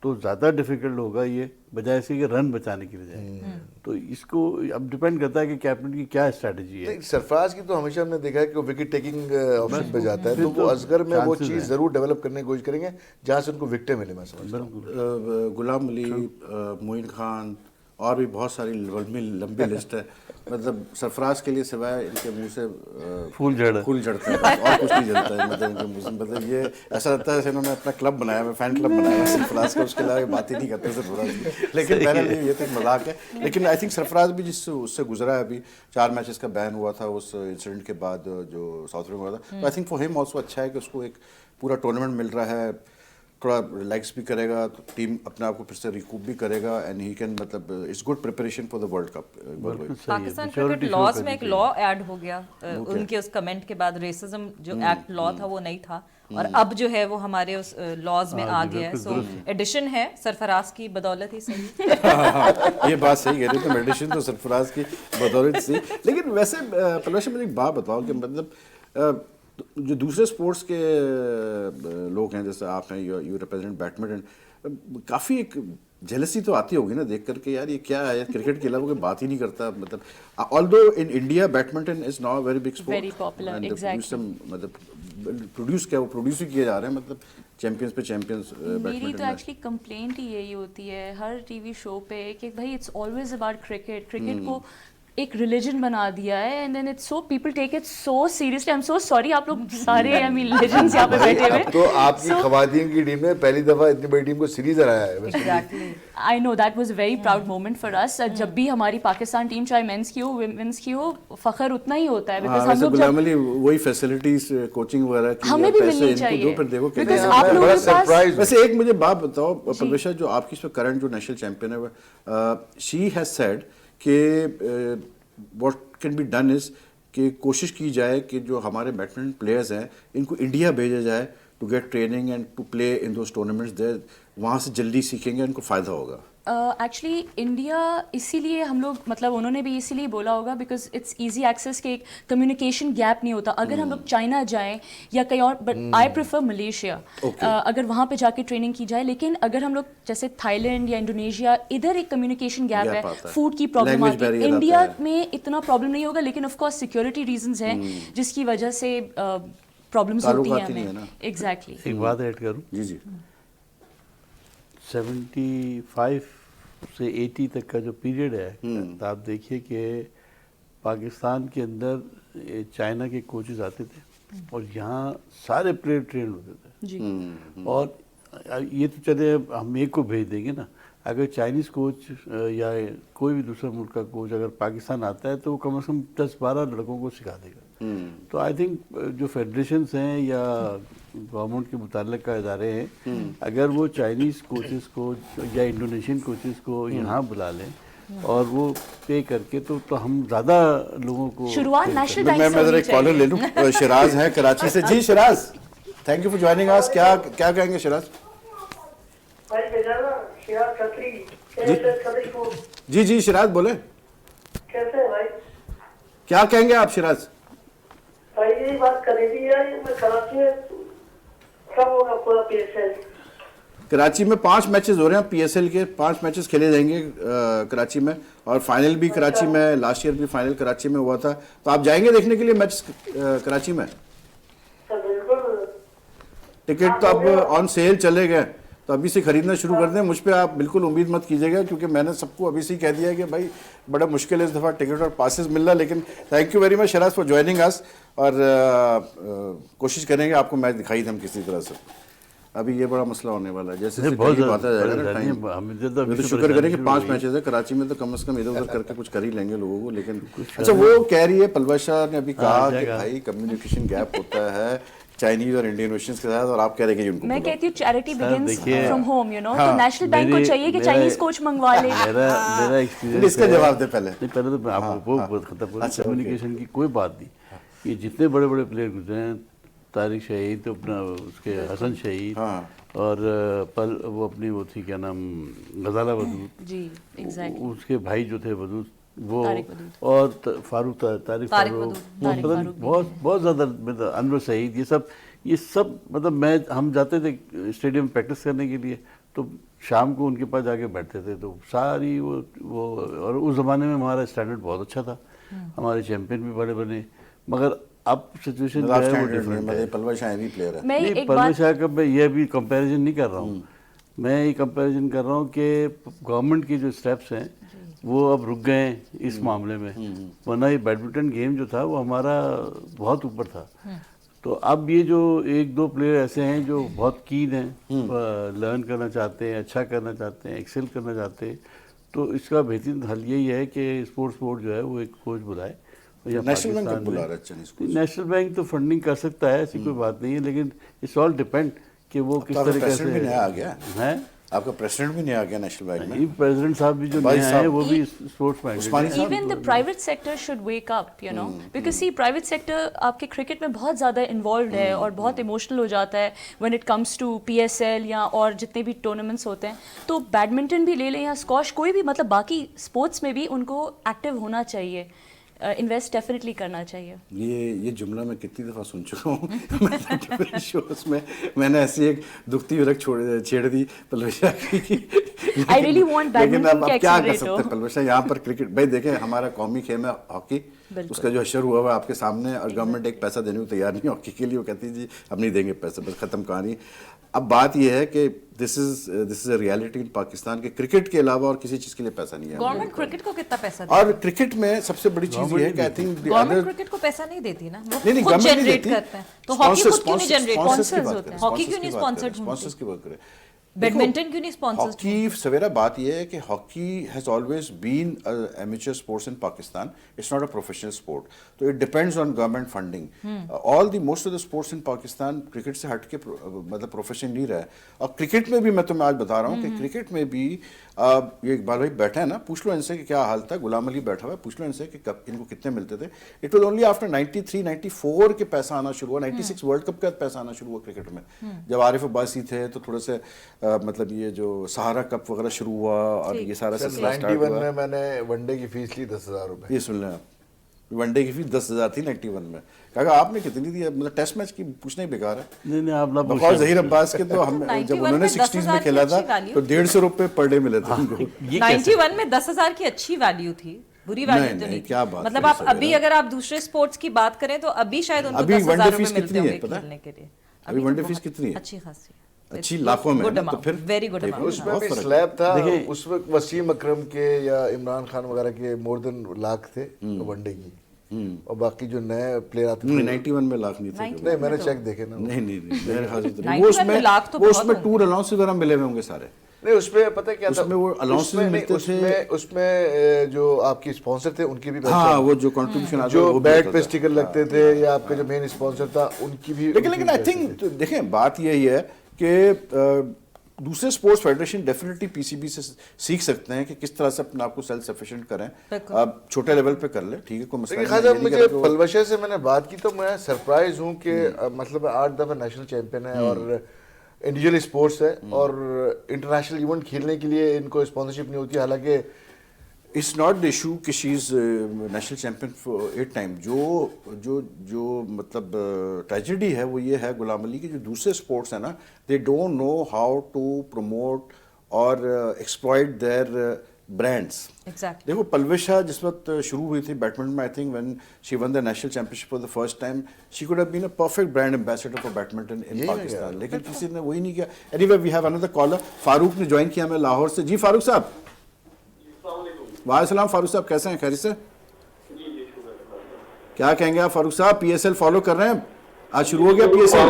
Speaker 5: تو زیادہ ڈیفیکلٹ ہوگا یہ بجائے سے کہ رن بچانے کی بجائے. تو اس کو اب ڈیپینڈ کرتا ہے کہ کیپٹن کی کیا اسٹریٹجی ہے.
Speaker 4: سرفراز کی تو ہمیشہ ہم نے دیکھا ہے کہ وہ وکٹ ٹیکنگ آپشن پہ جاتا ہے, تو وہ اصغر میں وہ چیز ضرور ڈیولپ کرنے کی کوشش کریں گے جہاں سے ان کو وکٹیں ملے. میں سمجھتا ہوں
Speaker 1: غلام علی, معین خان, اور بھی بہت ساری لمبی لسٹ ہے. مطلب سرفراز کے لیے سوائے ان کے منہ سے پھول جڑتا ہے اور کچھ نہیں جلتا ہے. مطلب ان کے منہ سے مطلب یہ ایسا لگتا ہے جیسے انہوں نے اپنا کلب بنایا ہے, فین کلب بنایا ہے سرفراز کا, اس کے علاوہ بات ہی نہیں کرتے سرفراز کی. لیکن بہرحال یہ تو ایک مذاق ہے. لیکن آئی تھنک سرفراز بھی اس سے گزرا ہے, ابھی 4 میچز کا بین ہوا تھا اس انسیڈنٹ کے بعد جو ساؤتھ افریقہ میں ہوا تھا. تو آئی تھنک فار ہم آلسو اچھا ہے کہ اس کو ایک پورا ٹورنامنٹ مل رہا ہے, تھوڑا ریلیکس بھی کرے گا, تو ٹیم اپنے آپ کو پھر سے ریکوپ بھی کرے گا, اینڈ ہی کین مطلب it's good preparation for the world cup.
Speaker 2: Pakistan cricket laws میں ایک لا ایڈ ہو گیا ان کے اس کمنٹ کے بعد, ریسزم جو ایکٹ لا تھا وہ نہیں تھا, اور اب جو ہے وہ ہمارے اس لاز میں آ گیا ہے. سو ایڈیشن ہے سرفراز کی بدولت ہی صحیح.
Speaker 1: یہ بات صحیح کہہ رہے تھے, میڈیشن تو سرفراز کی بدولت سی. لیکن ویسے پلوش مجھے ایک بات بتاؤ کہ مطلب جو دوسرے سپورٹس کے لوگ ہیں, جیسے آپ ہیں, یو ریپرزینٹ بیڈمنٹن, کافی ایک جیلسی تو آتی ہوگی نا دیکھ کر کے, یار یہ کیا ہے, کرکٹ کے علاوہ کوئی بات ہی نہیں کرتا. مطلب آلدو in India badminton is now very big sport,
Speaker 3: very popular, exactly.
Speaker 1: مطلب پروڈیوس کیا, وہ پروڈیوس ہی کیے جا رہے ہیں, مطلب چیمپئنس پہ چیمپئنس.
Speaker 3: میری تو ایکچولی کمپلینٹ ہی یہی ہوتی ہے ہر ٹی وی شو پہ کہ بھائی اٹس آلویز اباؤٹ کرکٹ کو ایک ریلیجن بنا دیا ہے, and then it's so people take it so seriously. I am so sorry, آپ لوگ سارے آئی مین لیجنڈس یہاں پہ بیٹھے ہوئے.
Speaker 4: تو آپ کی خواتین کی ٹیم نے پہلی دفعہ اتنی بڑی ٹیم کو سیریز ہرایا ہے.
Speaker 2: Exactly,
Speaker 3: I know that was a very proud moment for us. جب بھی ہماری پاکستان ٹیم چاہے مینس کی ہو ویمنس کی ہو, فخر اتنا ہی ہوتا ہے, بیکاز ہم لوگ
Speaker 1: غلام علی وہی فیسلٹیز کوچنگ وغیرہ کی
Speaker 3: ہمیں بھی ملنی چاہیے,
Speaker 1: پھر دیکھو کہ
Speaker 3: بیکاز آپ لوگوں کے پاس.
Speaker 1: ویسے ایک مجھے بات بتاؤ پرویشا, جو آپ کی اس وقت کرنٹ جو نیشنل چیمپئن ہے, شی ہیز سیڈ کہ what can be done is کہ کوشش کی جائے کہ جو ہمارے بیڈمنٹن پلیئرز ہیں ان کو انڈیا بھیجا جائے to get training and to play in those tournaments there, وہاں سے جلدی سیکھیں گے, ان کو فائدہ ہوگا.
Speaker 3: ایکچولی انڈیا اسی لیے ہم لوگ, مطلب انہوں نے بھی اسی لیے بولا ہوگا بیکاز اٹس ایزی ایکسیس کے, ایک کمیونیکیشن گیپ نہیں ہوتا. اگر ہم لوگ چائنا جائیں یا کہیں اور, بٹ آئی پریفر ملیشیا, اگر وہاں پہ جا کے ٹریننگ کی جائے. لیکن اگر ہم لوگ جیسے تھائی لینڈ یا انڈونیشیا, ادھر ایک کمیونیکیشن گیپ ہے, فوڈ کی پرابلم آتی ہے. انڈیا میں اتنا پرابلم نہیں ہوگا, لیکن آف کورس سیکورٹی ریزنز ہیں جس کی وجہ سے پرابلمس ہوتی ہیں ہمیں. ایگزیکٹلی.
Speaker 5: ایک بات ایڈ کروں,
Speaker 1: جی
Speaker 5: 75 سے 80 تک کا جو پیریڈ ہے, تو آپ دیکھیے کہ پاکستان کے اندر چائنا کے کوچز آتے تھے اور یہاں سارے پلیئر ٹرینڈ ہوتے تھے.
Speaker 3: جی,
Speaker 5: اور یہ تو چلے ہم ایک کو بھیج دیں گے نا, اگر چائنیز کوچ یا کوئی بھی دوسرا ملک کا کوچ اگر پاکستان آتا ہے تو وہ کم از کم 10-12 لڑکوں کو سکھا دے گا. تو آئی تھنک جو فیڈریشنز ہیں یا گورنمنٹ کے متعلق کا ادارے ہیں, اگر وہ چائنیز کوچز کو یا انڈونیشین کوچز کو یہاں بلا لیں اور وہ پے کر کے, تو ہم زیادہ لوگوں کو
Speaker 3: شروعات نیشنل بینک
Speaker 1: میں
Speaker 3: سے ہونی
Speaker 1: ایک کالر لے لوں. شراز ہیں کراچی سے. جی Shiraz, thank you for joining us. کیا کہیں گے شراز؟ جی شراز بولیں,
Speaker 6: کیسے ہیں بھائی؟
Speaker 1: کیا کہیں گے آپ شراز؟
Speaker 6: بھائی یہی بات کرنی تھی یار, میں کراچی میں کب ہوگا پورا پی ایس ایل؟
Speaker 1: کراچی میں 5 میچز ہو رہے ہیں پی ایس ایل کے, 5 میچز کھیلے جائیں گے کراچی میں, اور فائنل بھی کراچی میں, لاسٹ ایئر بھی فائنل کراچی میں ہوا تھا. تو آپ جائیں گے دیکھنے کے لیے میچ کراچی میں؟
Speaker 6: بالکل.
Speaker 1: ٹکٹ تو اب آن سیل چلے گئے, تو ابھی سے خریدنا شروع کر دیں. مجھ پہ آپ بالکل امید مت کیجیے گا, کیونکہ میں نے سب کو ابھی سے ہی کہہ دیا ہے کہ بھائی بڑا مشکل ہے اس دفعہ ٹکٹ اور پاسز ملنا. لیکن thank you very much Shiraz for joining us, اور کوشش کریں گے آپ کو میچ دکھائی دیں ہم کسی طرح سے. ابھی یہ بڑا مسئلہ ہونے والا ہے, جیسے بات آتا جائے گا نا ٹائم. تو شکر کریں کہ 5 میچز ہے کراچی میں, تو کم از کم ادھر ادھر کر کے کچھ کر ہی لیں گے لوگوں کو. لیکن اچھا وہ کہہ رہی ہے پلوشا نے ابھی کہا کہ بھائی کمیونیکیشن گیپ ہوتا ہے چائنیز اور انڈین یونیورسٹیز کے ساتھ, اور آپ کہہ رہے کہ ان کو
Speaker 3: میں کہتی ہوں charity begins from home, you know. تو نیشنل بینک کو چاہیے کہ چائنیز کوچ منگوا لے.
Speaker 5: میرا ایکسپیرینس,
Speaker 1: اس کا جواب دے پہلے.
Speaker 5: پہلے تو آپ کو کمیونیکیشن کی کوئی بات نہیں. یہ جتنے بڑے بڑے پلیئر گزرے ہیں, طارق شہید, تو اپنا اس کے حسن شہید, اور وہ اپنی وہ تھی کیا نام غزالہ ودود,
Speaker 3: جی ایگزیکٹلی,
Speaker 5: اس کے بھائی جو تھے ودود, وہ اور فاروق طارق بہت زیادہ, انور سعید, یہ سب مطلب ہم جاتے تھے اسٹیڈیم پریکٹس کرنے کے لیے, تو شام کو ان کے پاس جا کے بیٹھتے تھے. تو ساری وہ اور اس زمانے میں ہمارا اسٹینڈرڈ بہت اچھا تھا, ہمارے چیمپئن بھی بڑے بنے. مگر اب سچویشن جو ہے وہ ڈفرینٹ ہے.
Speaker 1: پلوش شاہ بھی پلیئر ہے.
Speaker 5: نہیں, پلوش شاہ کا میں یہ بھی کمپیریزن نہیں کر رہا ہوں, میں یہ کمپیریزن کر رہا ہوں کہ گورنمنٹ کی جو اسٹیپس ہیں وہ اب رک گئے ہیں اس معاملے میں، ورنہ یہ بیڈمنٹن گیم جو تھا وہ ہمارا بہت اوپر تھا. تو اب یہ جو ایک دو پلیئر ایسے ہیں جو بہت کین ہیں، لرن کرنا چاہتے ہیں، اچھا کرنا چاہتے ہیں، ایکسل کرنا چاہتے ہیں، تو اس کا بہترین حل یہی ہے کہ اسپورٹس بورڈ جو ہے وہ ایک کوچ بلائے.
Speaker 1: نیشنل بینک کب بلا رہا ہے چائنیز کوچ؟
Speaker 5: نیشنل بینک تو فنڈنگ کر سکتا ہے، ایسی کوئی بات نہیں ہے، لیکن اٹس آل ڈیپینڈ کہ وہ کس طریقے
Speaker 1: پریزیڈنٹ بھی
Speaker 5: سے
Speaker 1: نیا آ گیا
Speaker 5: ہے.
Speaker 1: آپ کا پریزیڈنٹ بھی نیا آ گیا نیشنل بینک میں.
Speaker 5: پریزیڈنٹ صاحب بھی جو نئے ہیں وہ بھی اسپورٹس مائنڈیڈ ہیں.
Speaker 3: Even the private sector should wake up, you know, because see private sector آپ کے کرکٹ میں بہت زیادہ انوالوڈ ہے اور بہت ایموشنل ہو جاتا ہے when it comes to PSL یا اور جتنے بھی ٹورنامنٹس ہوتے ہیں. تو بیڈمنٹن بھی لے لیں یا اسکواش، کوئی بھی مطلب باقی اسپورٹس میں بھی ان کو ایکٹیو ہونا چاہیے، انویسٹ ڈیفینیٹلی کرنا چاہیے.
Speaker 1: یہ جملہ میں کتنی دفعہ سن چکا ہوں شوز میں. میں نے ایسی ایک دکھتی ورک چھیڑ دی پلوشا کی.
Speaker 3: I really want
Speaker 1: لیکن
Speaker 3: badminton
Speaker 1: اب
Speaker 3: کے
Speaker 1: کیا کر
Speaker 3: accelerate
Speaker 1: سکتے
Speaker 3: ہو.
Speaker 1: ہیں پلوشا یہاں پر کرکٹ. بھائی دیکھیں ہمارا قومی کھیل ہے ہاکی، اس کا جو حشر ہوا ہوا آپ کے سامنے، اور گورنمنٹ ایک پیسہ دینے کو تیار نہیں ہاکی کے لیے. وہ کہتی جی ہم نہیں دیں گے پیسہ، بس ختم کہانی. اب بات یہ ہے کہ دس is a reality in Pakistan کے کرکٹ کے علاوہ اور کسی چیز کے لیے پیسہ نہیں ہے.
Speaker 2: گورنمنٹ کرکٹ کو کتنا پیسہ
Speaker 1: اور کرکٹ میں سب سے بڑی چیز یہ ہے کہ آئی تھنک
Speaker 2: گورنمنٹ کرکٹ کو پیسہ نہیں دیتی نا، وہ
Speaker 1: نہیں
Speaker 2: خود
Speaker 1: گورنمنٹ نہیں
Speaker 2: جنریٹ
Speaker 1: دیتی.
Speaker 2: کرتے ہیں. تو ہاکی خود کیوں نہیں جنریٹ
Speaker 1: اسپانسرز
Speaker 2: ہوتے ہیں؟ ہاکی کیوں نہیں اسپانسرڈ
Speaker 1: کی بات کریں.
Speaker 2: بیڈمنٹن کیوں نہیں اسپانسرڈ؟
Speaker 1: ہاکی سویرا بات یہ ہے کہ hockey has always been amateur sports in Pakistan. It's not a professional sport. تو it depends on government funding. All the most of the sports in Pakistan cricket سے ہٹ کے مطلب پروفیشن نہیں رہا ہے. اور کرکٹ میں بھی میں تمہیں آج بتا رہا ہوں کہ کرکٹ میں بھی یہ اقبال بھائی بیٹھے ہیں نا، پوچھ لو ان سے کہ کیا حال تھا. غلام علی بیٹھا ہوا ہے، پوچھ لو ان سے کہ ان کو کتنے ملتے تھے. اٹ واز اونلی آفٹر 93 94 کے پیسہ آنا شروع ہوا. 96 ورلڈ کپ کا پیسہ آنا شروع ہوا کرکٹ میں. جب عارف عباسی تھے تو تھوڑے سے مطلب یہ جو سہارا کپ وغیرہ شروع ہوا اور یہ سارا سلسلہ سٹارٹ
Speaker 4: 91 میں میں نے ون ڈے کی فیس لی 10,000 روپے.
Speaker 1: یہ سن لیں آپ، ون ڈے کی فیس 10,000 تھی 91 میں. کہا آپ نے کتنی دی؟ مطلب ٹیسٹ میچ کی پوچھنا ہی بیکار ہے.
Speaker 5: نہیں آپ نہ
Speaker 1: بقول ظہیر عباس کے تو ہم جب انہوں نے 60s میں کھیلا تھا تو 150 روپے پر ڈے ملے تھے ان کو.
Speaker 2: 91 میں 10,000 کی اچھی ویلیو تھی، بری ویلیو تو نہیں.
Speaker 1: کیا بات،
Speaker 2: مطلب آپ ابھی اگر آپ دوسرے اسپورٹس کی بات کریں تو ابھی شاید ان کو 10,000 روپے ملتے ہوں گے کھیلنے کے لیے.
Speaker 1: ابھی ون ڈے فیس کتنی ہے؟
Speaker 2: اچھی خاصی،
Speaker 1: اچھی لاکھوں میں. تو پھر
Speaker 2: ویری گڈ اماؤنٹ.
Speaker 4: اس میں بھی سلیب تھا. اس وقت وسیم اکرم کے یا عمران خان وغیرہ کے مور دین لاکھ تھے ون ڈے کی، اور باقی جو نئے پلیئر آتے تھے
Speaker 1: 91 میں لاکھ نہیں تھے.
Speaker 4: نہیں میں نے چیک دیکھے نا.
Speaker 1: نہیں میرے خیال سے وہ اس میں ٹور الاؤنس وغیرہ ملے ہوئے ہوں گے سارے.
Speaker 4: نہیں اس میں پتہ کیا تھا،
Speaker 1: اس میں وہ الاؤنس ملتے تھے.
Speaker 4: اس میں جو آپ کی اسپانسر تھے ان کی بھی،
Speaker 1: ہاں وہ جو کنٹریبیوشن
Speaker 4: جو بیٹ پہ اسٹیکر لگتے تھے یا آپ کا جو مین اسپانسر تھا ان کی بھی.
Speaker 1: لیکن آئی تھنک دیکھیں بات یہی ہے کہ دوسرے sports federation definitely P C be سے سیکھ سکتے ہیں کہ کس طرح سے اپنے آپ کو سیلف سفیشینٹ کریں. آپ چھوٹے لیول پہ کر لیں، ٹھیک ہے، کوئی مسئلہ نہیں.
Speaker 4: لیکن مجھے پلوشا سے میں نے بات کی تو میں سرپرائز ہوں کہ مطلب 8 دفعہ نیشنل چیمپئن ہے اور انڈیویجول اسپورٹس ہے اور انٹرنیشنل ایونٹ کھیلنے کے لیے ان کو اسپانسرشپ نہیں ہوتی. حالانکہ
Speaker 1: اٹس ناٹ دا ایشو کہ شی is national champion for 8 time. جو مطلب ٹریجڈی ہے وہ یہ ہے غلام علی کی جو دوسرے اسپورٹس ہیں نا، they don't know how to promote اور ایکسپلائٹ دیئر برانڈس. دیکھو پلوشا جس وقت شروع ہوئی تھی بیڈمنٹن میں، I think when she won the national championship for the first time she could have been a perfect brand ambassador for badminton in Pakistan. لیکن کسی نے وہی نہیں کیا. Anyway we have another caller. Farooq نے join کیا ہمیں لاہور سے. جی فاروق صاحب. وعلیکم السلام فاروق صاحب، کیسے ہیں؟ خیریت سے؟ کیا کہیں گے آپ فاروق صاحب؟ پی ایس ایل فالو کر رہے ہیں؟ آج شروع ہو گیا پی ایس ایل؟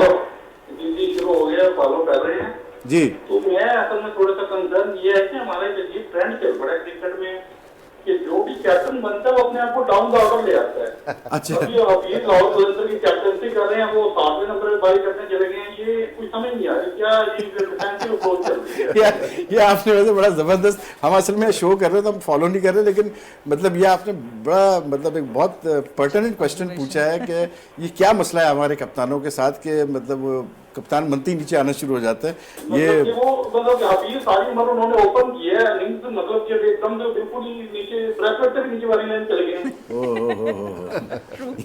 Speaker 6: جی شروع ہو گیا، فالو کر رہے ہیں
Speaker 1: جی.
Speaker 6: تو میں اصل میں تھوڑا سا کنسرن یہ ہے کہ ہمارا ایک عجیب ٹرینڈ چل پڑا ہے کرکٹ میں کہ جو بھی کیپٹن بنتا ہے وہ اپنے آپ کو ڈاؤن دا آرڈر لے آتا ہے.
Speaker 1: اچھا
Speaker 6: ابھی حفیظ لاہور قلندر کی کیپٹنسی کر رہے ہیں، وہ 7ویں نمبر پہ باری کرنے چلے گئے ہیں. یہ کچھ سمجھ نہیں آ رہی کیا ڈیفینسو اپروچ چل رہی ہے.
Speaker 1: یہ آپ نے ویسے بڑا زبردست، ہم اصل میں شو کر رہے ہیں تو ہم فالو نہیں کر رہے، لیکن مطلب یہ آپ نے بڑا مطلب ایک بہت پرٹیننٹ کوشچن پوچھا ہے کہ یہ کیا مسئلہ ہے ہمارے کپتانوں کے ساتھ کہ مطلب کپتان منتی نیچے آنا شروع ہو جاتا ہے. یہ
Speaker 6: مطلب حفیظ ساری عمر انہوں نے اوپن کیا ہے اننگز، مطلب کہ ایک دم سے بالکل ہی نیچے بریکٹ سے بھی نیچے والی لائن چلے گئے.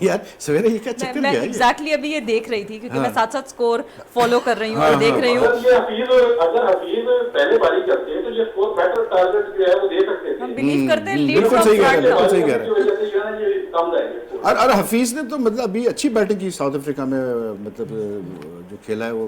Speaker 1: یار سویرے یہ کیا چکر
Speaker 2: میں
Speaker 1: گیا ہے؟
Speaker 2: ایگزیکٹلی ابھی یہ دیکھ رہی تھی کیونکہ میں ساتھ ساتھ اسکور فالو کر رہی ہوں اور دیکھ رہی ہوں.
Speaker 6: اگر حفیظ پہلے باری کرتے تو یہ اسکور بیٹر ٹارگیٹ جو ہے وہ دے سکتے تھے.
Speaker 2: ہم بلیو کرتے ہیں لیڈ
Speaker 1: بالکل صحیح کہہ رہے ہیں، بالکل صحیح کہہ رہے ہیں.
Speaker 6: یہ کم جائے گا.
Speaker 1: اور حفیظ نے تو مطلب ابھی اچھی بیٹنگ کی ساؤتھ افریقہ میں، مطلب جو کھیلا ہے وہ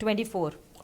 Speaker 2: 24